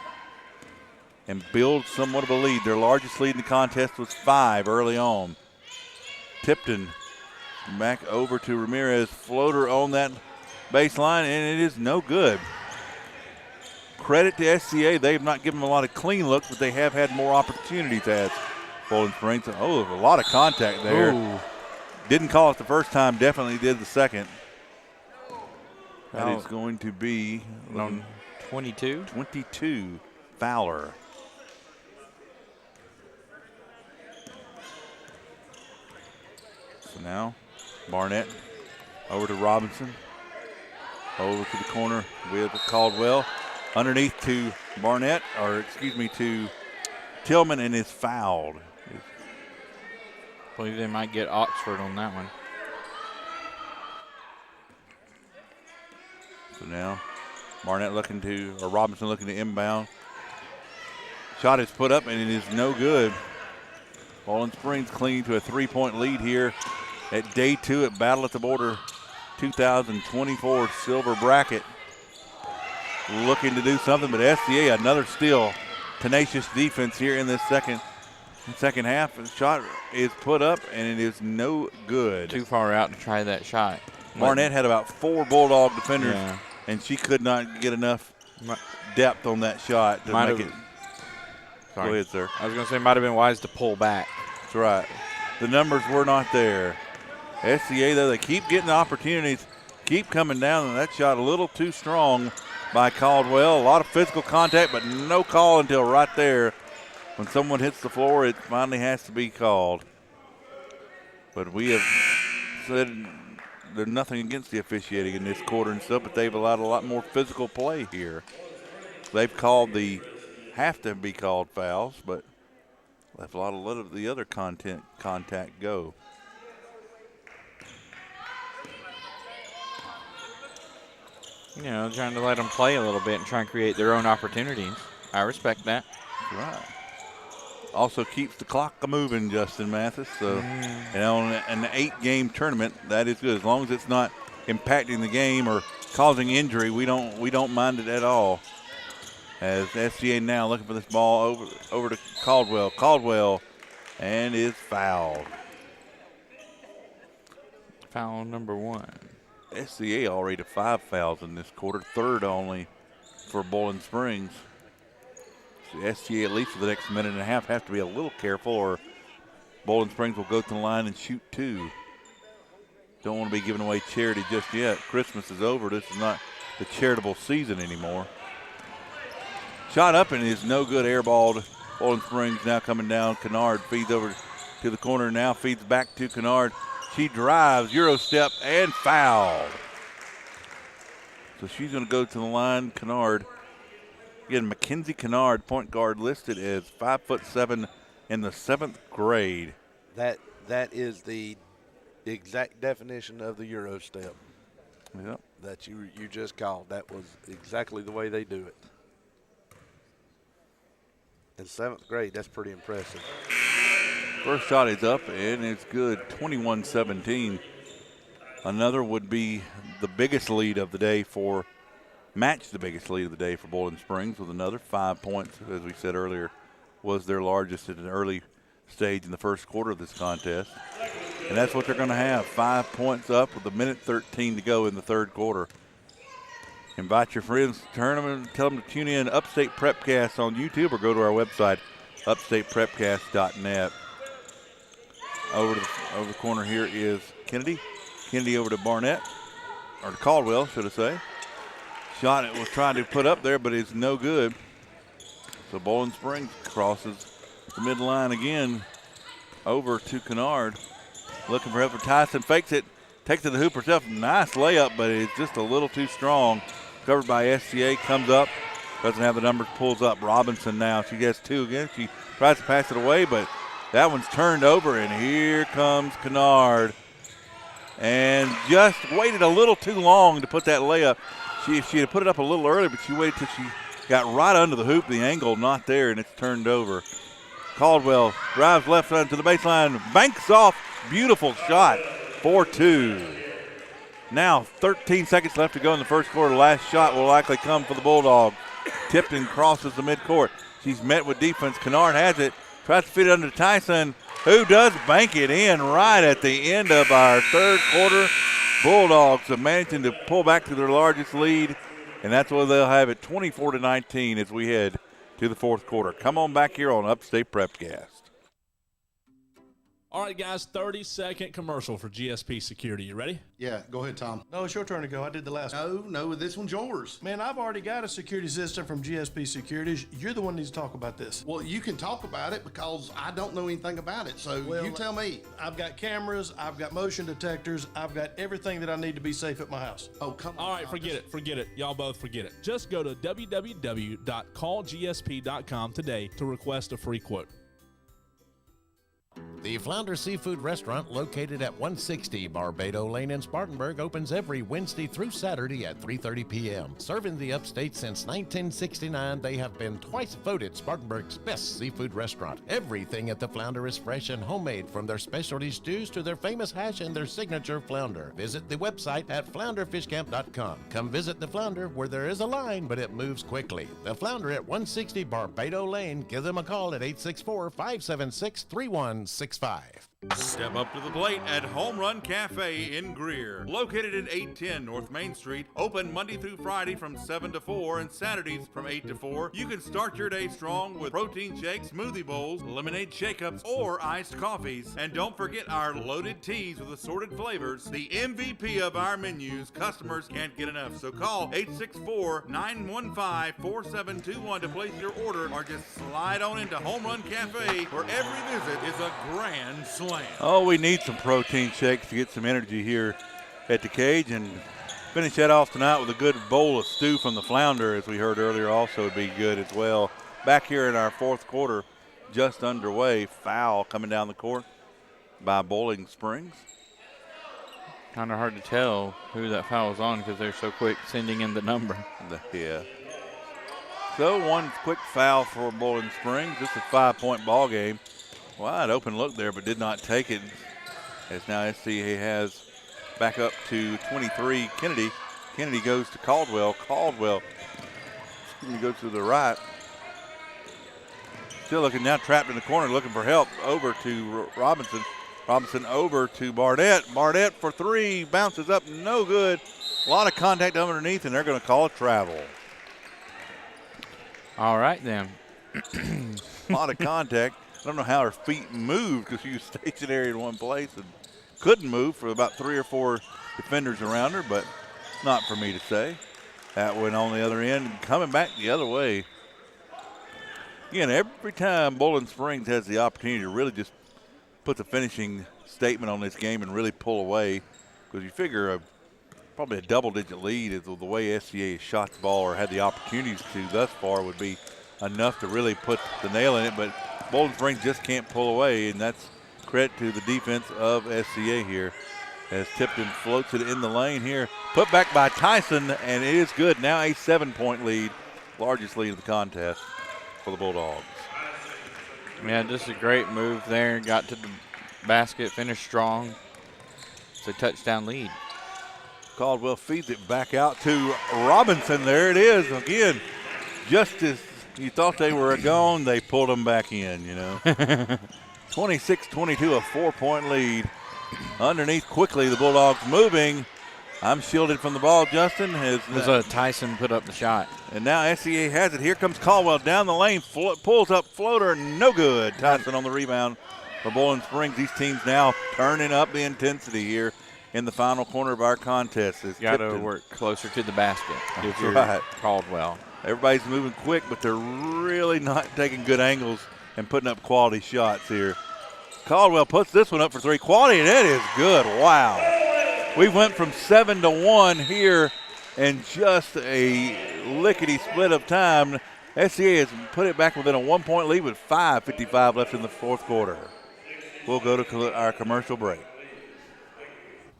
and build somewhat of a lead. Their largest lead in the contest was 5 early on. Tipton back over to Ramirez. Floater on that baseline, and it is no good. Credit to SCA. They have not given them a lot of clean looks, but they have had more opportunities as Bowling Springs. Oh, a lot of contact there. Ooh. Didn't call it the first time, definitely did the second. That is going to be on 22. 22, Fowler. So now Barnett over to Robinson. Over to the corner with Caldwell. Underneath to Barnett, to Tillman, and is fouled. I believe they might get Oxford on that one. So now Robinson looking to inbound. Shot is put up, and it is no good. Bowling Springs clinging to a 3-point lead here at day 2 at Battle at the Border 2024 Silver Bracket. Looking to do something, but SCA another steal. Tenacious defense here in this second half. The shot is put up, and it is no good. Too far out to try that shot. Barnett had about 4 Bulldog defenders, and she could not get enough depth on that shot to make it. Sorry. Go ahead, sir. I was going to say it might have been wise to pull back. That's right. the numbers were not there. SCA, though, they keep getting opportunities, keep coming down, and that shot a little too strong by Caldwell. A lot of physical contact, but no call until right there. When someone hits the floor, it finally has to be called. But we have said there's nothing against the officiating in this quarter and stuff, but they've allowed a lot more physical play here. They've called have to be called fouls, but left a lot of the other contact go. You know, trying to let them play a little bit and try and create their own opportunities. I respect that. Right. Also keeps the clock moving, Justin Mathis. So, and on an 8-game tournament, that is good. As long as it's not impacting the game or causing injury, we don't mind it at all. As SCA now looking for this ball over to Caldwell. Caldwell, and is fouled. Foul number 1. SCA already to 5 fouls in this quarter, third only for Bowling Springs. So SCA, at least for the next minute and a half, have to be a little careful, or Bowling Springs will go to the line and shoot 2. Don't want to be giving away charity just yet. Christmas is over. This is not the charitable season anymore. Shot up and is no good, airballed. Bowling Springs now coming down. Kennard feeds over to the corner, now feeds back to Kennard. She drives, Euro step, and fouled. So she's going to go to the line. Kennard. Again, Mackenzie Kennard, point guard, listed as 5'7" in the 7th grade. That is the exact definition of the Euro step. Yep. That you just called. That was exactly the way they do it. In 7th grade, that's pretty impressive. First shot is up, and it's good, 21-17. Another would be the biggest lead of the day match the biggest lead of the day for Bowling Springs with another 5 points, as we said earlier, was their largest at an early stage in the first quarter of this contest. And that's what they're going to have, 5 points up with 1:13 to go in the third quarter. Invite your friends to tournament, tell them to tune in Upstate Prepcast on YouTube or go to our website, upstateprepcast.net. Over the corner here is Kennedy. Kennedy over to Barnett, or to Caldwell, should I say. Shot it was trying to put up there, but it's no good. So Bowling Springs crosses the midline again over to Kennard. Looking for help for Tyson, fakes it, takes it to the hoop herself. Nice layup, but it's just a little too strong. Covered by SCA, comes up, doesn't have the numbers, pulls up. Robinson now, she gets 2 again. She tries to pass it away, but that one's turned over, and here comes Kennard. And just waited a little too long to put that layup. She had put it up a little earlier, but she waited till she got right under the hoop. The angle not there, and it's turned over. Caldwell drives left side to the baseline, banks off. Beautiful shot, 4-2. Now 13 seconds left to go in the first quarter. Last shot will likely come for the Bulldogs. Tipton crosses the midcourt. She's met with defense. Kennard has it. Tries to feed it under Tyson, who does bank it in right at the end of our third quarter. Bulldogs are managing to pull back to their largest lead, and that's where they'll have it 24-19 as we head to the fourth quarter. Come on back here on Upstate Prepcast. All right, guys, 30-second commercial for GSP Security. You ready? Yeah, go ahead, Tom. No, it's your turn to go. I did the last one. No, this one's yours. Man, I've already got a security system from GSP Securities. You're the one that needs to talk about this. Well, you can talk about it because I don't know anything about it, so you tell me. I've got cameras, I've got motion detectors, I've got everything that I need to be safe at my house. Oh, come on. All right, forget it. Y'all both forget it. Just go to www.callgsp.com today to request a free quote. The Flounder Seafood Restaurant, located at 160 Barbado Lane in Spartanburg, opens every Wednesday through Saturday at 3:30 p.m. Serving the upstate since 1969, they have been twice voted Spartanburg's best seafood restaurant. Everything at the Flounder is fresh and homemade, from their specialty stews to their famous hash and their signature flounder. Visit the website at flounderfishcamp.com. Come visit the Flounder, where there is a line, but it moves quickly. The Flounder at 160 Barbado Lane. Give them a call at 864-576-3165. Step up to the plate at Home Run Cafe in Greer. Located at 810 North Main Street. Open Monday through Friday from 7 to 4 and Saturdays from 8 to 4. You can start your day strong with protein shakes, smoothie bowls, lemonade shake-ups, or iced coffees. And don't forget our loaded teas with assorted flavors. The MVP of our menus. Customers can't get enough. So call 864-915-4721 to place your order, or just slide on into Home Run Cafe, where every visit is a grand slam. Oh, we need some protein shakes to get some energy here at the cage, and finish that off tonight with a good bowl of stew from the Flounder, as we heard earlier, also would be good as well. Back here in our fourth quarter, just underway. Foul coming down the court by Bowling Springs. Kind of hard to tell who that foul was on because they're so quick sending in the number. Yeah. So one quick foul for Bowling Springs. Just a 5-point ball game. Wide open look there, but did not take it. As now SCA has back up to 23 Kennedy. Kennedy goes to Caldwell. Caldwell goes to the right. Still looking now, trapped in the corner, looking for help. Over to Robinson. Robinson over to Barnett. Barnett for three. Bounces up, no good. A lot of contact underneath, and they're going to call it travel. All right, then. A lot of contact. I don't know how her feet moved because she was stationary in one place and couldn't move for about 3 or 4 defenders around her, but not for me to say. That went on the other end and coming back the other way. Again, every time Bowling Springs has the opportunity to really just put the finishing statement on this game and really pull away, because you figure probably a double-digit lead is the way SCA has shot the ball or had the opportunities to thus far would be enough to really put the nail in it, but Bowling Springs just can't pull away, and that's credit to the defense of SCA here. As Tipton floats it in the lane here. Put back by Tyson, and it is good. Now a 7-point lead, largest lead of the contest for the Bulldogs. Yeah, just a great move there. Got to the basket, finished strong. It's a touchdown lead. Caldwell feeds it back out to Robinson. There it is. Again, just as you thought they were gone, they pulled them back in, you know. 26-22, a 4-point lead. Underneath quickly, the Bulldogs moving. I'm shielded from the ball, Justin. Tyson put up the shot. And now SCA has it. Here comes Caldwell down the lane, pulls up floater, no good. Tyson on the rebound for Bowling Springs. These teams now turning up the intensity here in the final corner of our contest. Got to work closer to the basket. That's right. Caldwell. Everybody's moving quick, but they're really not taking good angles and putting up quality shots here. Caldwell puts this one up for three. Quality, and it is good. Wow. We went from 7-1 here in just a lickety split of time. SCA has put it back within a 1-point lead with 5:55 left in the fourth quarter. We'll go to our commercial break.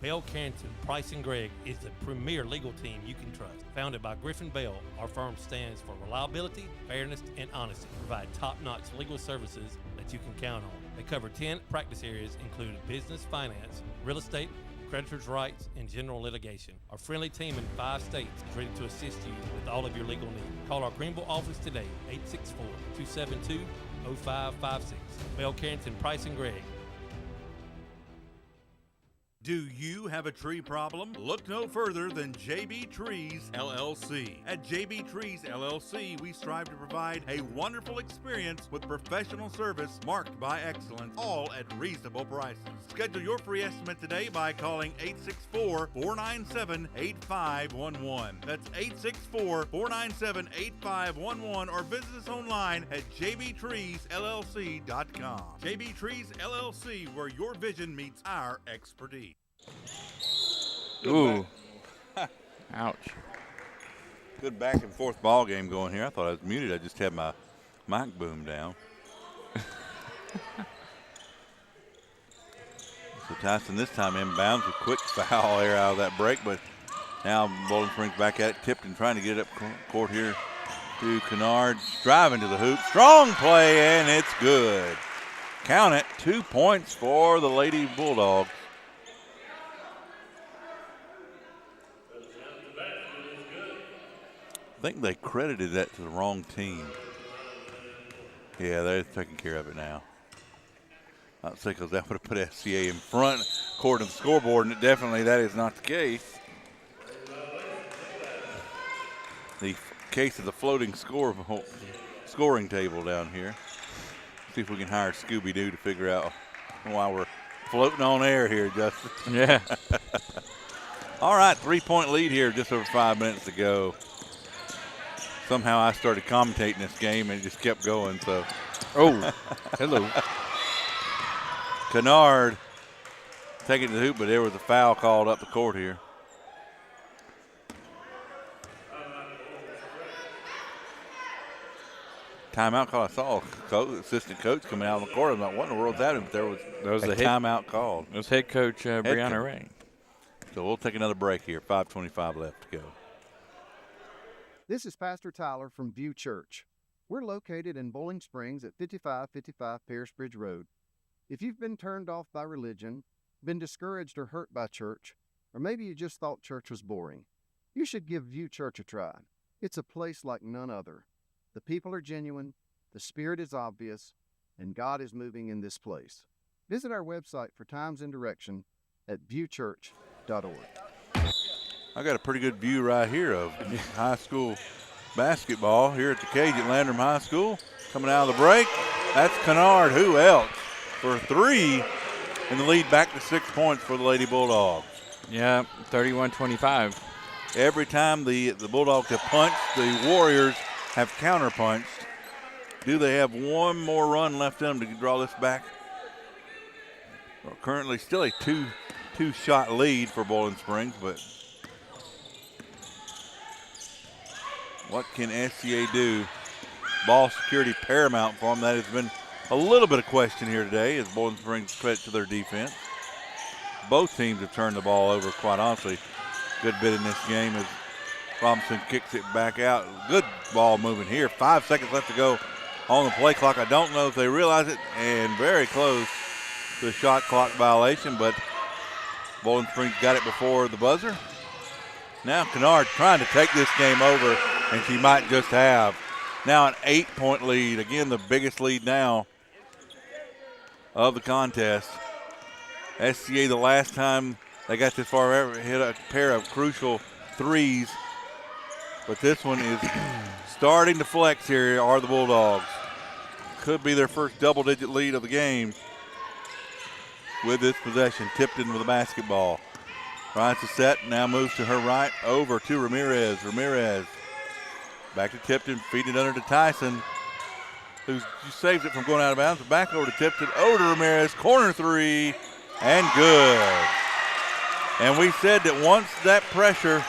Bell Carrington, Price & Gregg is the premier legal team you can trust. Founded by Griffin Bell, our firm stands for reliability, fairness, and honesty. Provide top-notch legal services that you can count on. They cover 10 practice areas, including business, finance, real estate, creditors' rights, and general litigation. Our friendly team in 5 states is ready to assist you with all of your legal needs. Call our Greenville office today, 864-272-0556. Bell Carrington, Price & Gregg. Do you have a tree problem? Look no further than JB Trees LLC. At JB Trees LLC, we strive to provide a wonderful experience with professional service marked by excellence, all at reasonable prices. Schedule your free estimate today by calling 864-497-8511. That's 864-497-8511, or visit us online at jbtreesllc.com. JB Trees LLC, where your vision meets our expertise. Ooh. Ouch. Good back and forth ball game going here. I thought I was muted. I just had my mic boom down. So Tyson this time inbounds, a quick foul there out of that break, but now Bowling Springs back at it. Tipton trying to get it up court here to Kennard. Driving to the hoop. Strong play, and it's good. Count it. 2 points for the Lady Bulldogs. I think they credited that to the wrong team. Yeah, they're taking care of it now. I'd say because that would have put SCA in front according to the scoreboard, and definitely that is not the case. The case of the floating scoring table down here. See if we can hire Scooby-Doo to figure out why we're floating on air here, Justin. Yeah. All right, 3-point lead here, just over 5 minutes to go. Somehow I started commentating this game and it just kept going, so. Oh, hello. Kennard taking it to the hoop, but there was a foul called up the court here. Timeout call. I saw assistant coach coming out on the court. I'm like, what in the world's happening? But there was a timeout called. It was head coach Brianna Ray. So we'll take another break here. 5:25 left to go. This is Pastor Tyler from View Church. We're located in Bowling Springs at 5555 Pierce Bridge Road. If you've been turned off by religion, been discouraged or hurt by church, or maybe you just thought church was boring, you should give View Church a try. It's a place like none other. The people are genuine, the Spirit is obvious, and God is moving in this place. Visit our website for times and direction at viewchurch.org. I got a pretty good view right here of high school basketball here at the cage at Landrum High School. Coming out of the break, that's Kennard. Who else? For 3, and the lead back to 6 points for the Lady Bulldogs. Yeah, 31-25. Every time the Bulldogs have punched, the Warriors have counterpunched. Do they have one more run left in them to draw this back? Well, currently still a two-shot lead for Bowling Springs, but what can SCA do? Ball security paramount for them. That has been a little bit of question here today as Bowling Springs credit to their defense. Both teams have turned the ball over, quite honestly. Good bit in this game as Robinson kicks it back out. Good ball moving here. 5 seconds left to go on the play clock. I don't know if they realize it, and very close to a shot clock violation, but Bowling Springs got it before the buzzer. Now Kennard trying to take this game over, and she might just have. Now an 8-point lead. Again, the biggest lead now of the contest. SCA, the last time they got this far, ever hit a pair of crucial threes. But this one is starting to flex here, are the Bulldogs. Could be their first double-digit lead of the game with this possession. Tipton with the basketball. Tries to set, now moves to her right, over to Ramirez. Ramirez back to Tipton, feeding it under to Tyson, who saves it from going out of bounds. Back over to Tipton, over to Ramirez, corner three, and good. And we said that once that pressure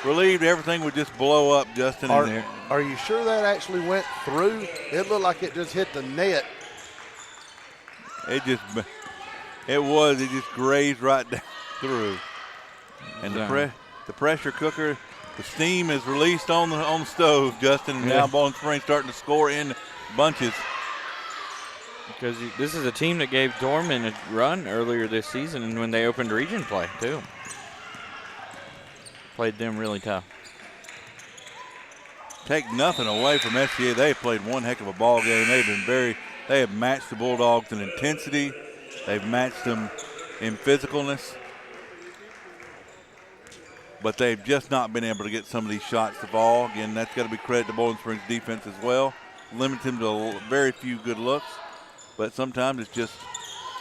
relieved, everything would just blow up, Justin, in there. Are you sure that actually went through? It looked like it just hit the net. It just grazed right down through. And the pressure cooker, the steam is released on the stove, Justin, and now Bowling Springs starting to score in bunches. Because this is a team that gave Dorman a run earlier this season, and when they opened region play, too. Played them really tough. Take nothing away from SCA. They have played one heck of a ball game. They have matched the Bulldogs in intensity. They've matched them in physicalness. But they've just not been able to get some of these shots to fall. Again, that's got to be credit to Bowling Springs defense as well. Limit them to very few good looks. But sometimes it's just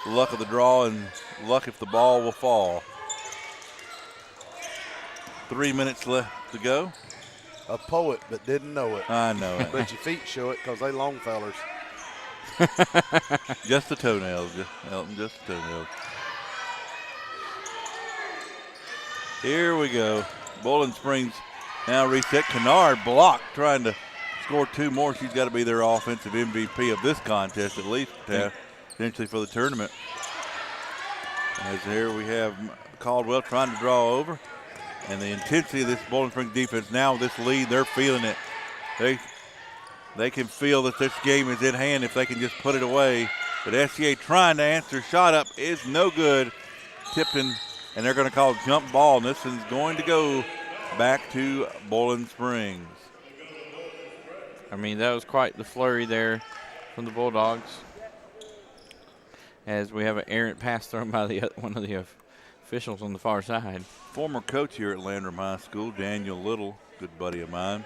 luck of the draw and luck if the ball will fall. 3 minutes left to go. A poet, but didn't know it. I know it. But your feet show it because they long fellers. Just the toenails, Elton, just the toenails. Here we go. Bowling Springs now reset. Kennard blocked, trying to score 2 more. She's got to be their offensive MVP of this contest, at least, potentially for the tournament. As here we have Caldwell trying to draw over. And the intensity of this Bowling Springs defense now with this lead, they're feeling it. They can feel that this game is in hand if they can just put it away. But SCA trying to answer. Shot up is no good. Tipton, and they're going to call jump ball. And this is going to go back to Bowling Springs. I mean, that was quite the flurry there from the Bulldogs. as we have an errant pass thrown by one of the officials on the far side. Former coach here at Landrum High School, Daniel Little, good buddy of mine.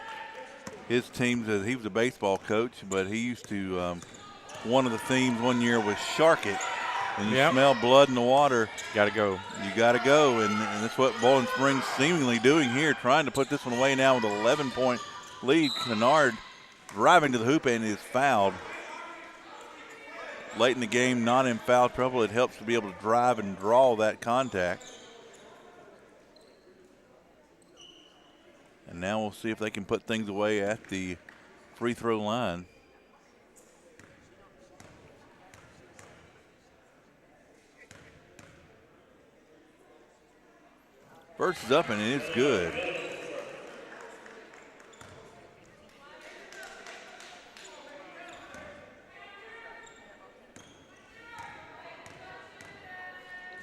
His teams, he was a baseball coach, but he used to, one of the themes one year was Shark It. And you smell blood in the water. Got to go. You got to go, and that's what Bowling Springs seemingly doing here, trying to put this one away now with an 11-point lead. Kennard driving to the hoop and is fouled. Late in the game, not in foul trouble. It helps to be able to drive and draw that contact. And now we'll see if they can put things away at the free throw line. First is up and it's good.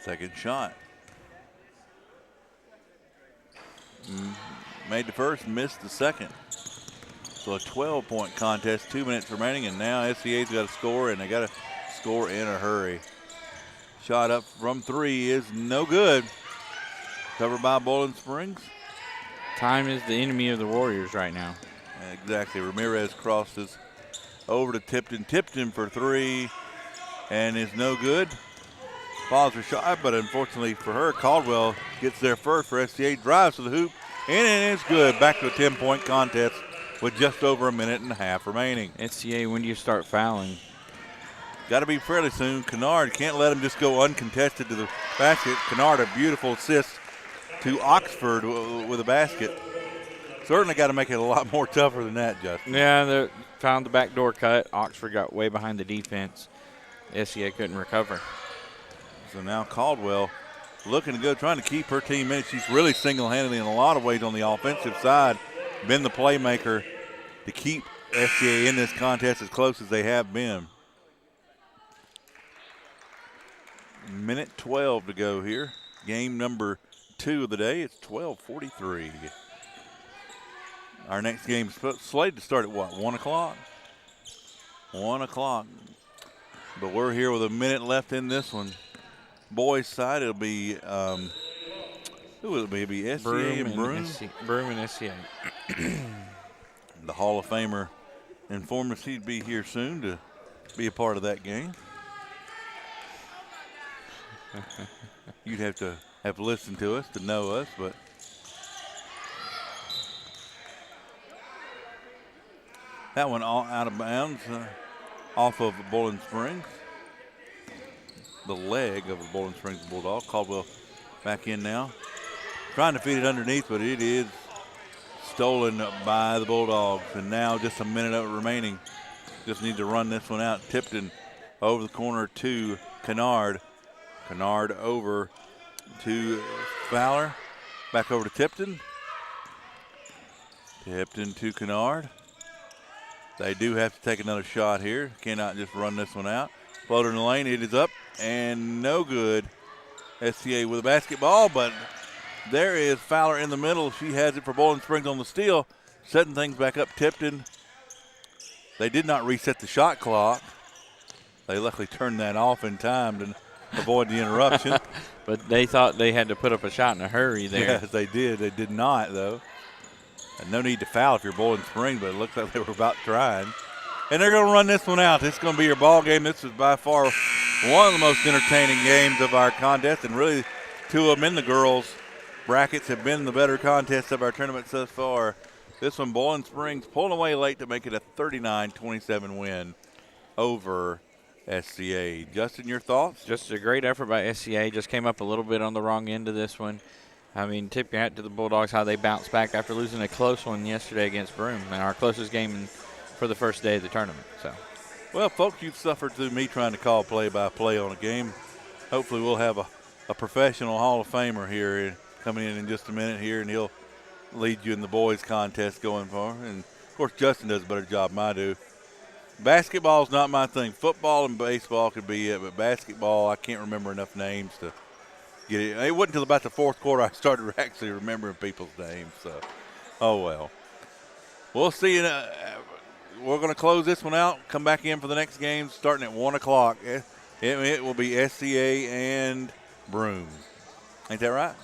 Second shot. Made the first, missed the second. So a 12-point contest, 2 minutes remaining, and now SCA's got to score, and they got to score in a hurry. Shot up from three is no good. Covered by Bowling Springs. Time is the enemy of the Warriors right now. Exactly. Ramirez crosses over to Tipton. Tipton for three, and is no good. Falls her shot, but unfortunately for her, Caldwell gets there first for SCA, drives to the hoop, and it is good. Back to a 10-point contest with just over a minute and a half remaining. SCA, when do you start fouling? Got to be fairly soon. Kennard can't let him just go uncontested to the basket. Kennard, a beautiful assist to Oxford with a basket. Certainly got to make it a lot more tougher than that, Justin. Yeah, they found the backdoor cut. Oxford got way behind the defense. SCA couldn't recover. So now Caldwell looking to go, trying to keep her team in it. She's really single-handedly in a lot of ways on the offensive side been the playmaker to keep SCA in this contest as close as they have been. Minute 12 to go here. Game number 2 of the day. It's 12:43. Our next game is slated to start at what, 1 o'clock? 1 o'clock. But we're here with a minute left in this one. Boys side, it'll be, who will it be? It'll be SCA and Broome? Broome and SCA. The Hall of Famer informed us he'd be here soon to be a part of that game. You'd have to have listened to us to know us, but that one all out of bounds off of Bowling Springs. The leg of the Bowling Springs Bulldog. Caldwell back in now. Trying to feed it underneath, but it is stolen by the Bulldogs. And now just a minute of it remaining. Just need to run this one out. Tipton over the corner to Kennard. Kennard over to Fowler. Back over to Tipton. Tipton to Kennard. They do have to take another shot here. Cannot just run this one out. Floater in the lane. It is up and no good. SCA with a basketball, but there is Fowler in the middle. She has it for Bowling Springs on the steal. Setting things back up. Tipton. They did not reset the shot clock. They luckily turned that off in time to avoid the interruption. But they thought they had to put up a shot in a hurry there. Yes, they did. They did not, though. And no need to foul if you're Bowling Springs, but it looks like they were about trying. And they're going to run this one out. This is going to be your ball game. This is by far one of the most entertaining games of our contest, and really two of them in the girls' brackets have been the better contests of our tournament thus far. This one, Bowling Springs pulling away late to make it a 39-27 win over SCA. Justin, your thoughts? Just a great effort by SCA. Just came up a little bit on the wrong end of this one. I mean, tip your hat to the Bulldogs, how they bounced back after losing a close one yesterday against Broome, and our closest game for the first day of the tournament. So, well, folks, you've suffered through me trying to call play-by-play on a game. Hopefully we'll have a professional Hall of Famer here coming in just a minute here, and he'll lead you in the boys contest going forward. And, of course, Justin does a better job than I do. Basketball's not my thing. Football and baseball could be it, but basketball, I can't remember enough names to get it. It wasn't until about the fourth quarter I started actually remembering people's names. So, oh well. We'll see you. We're going to close this one out. Come back in for the next game starting at 1 o'clock. It will be SCA and Broome. Ain't that right?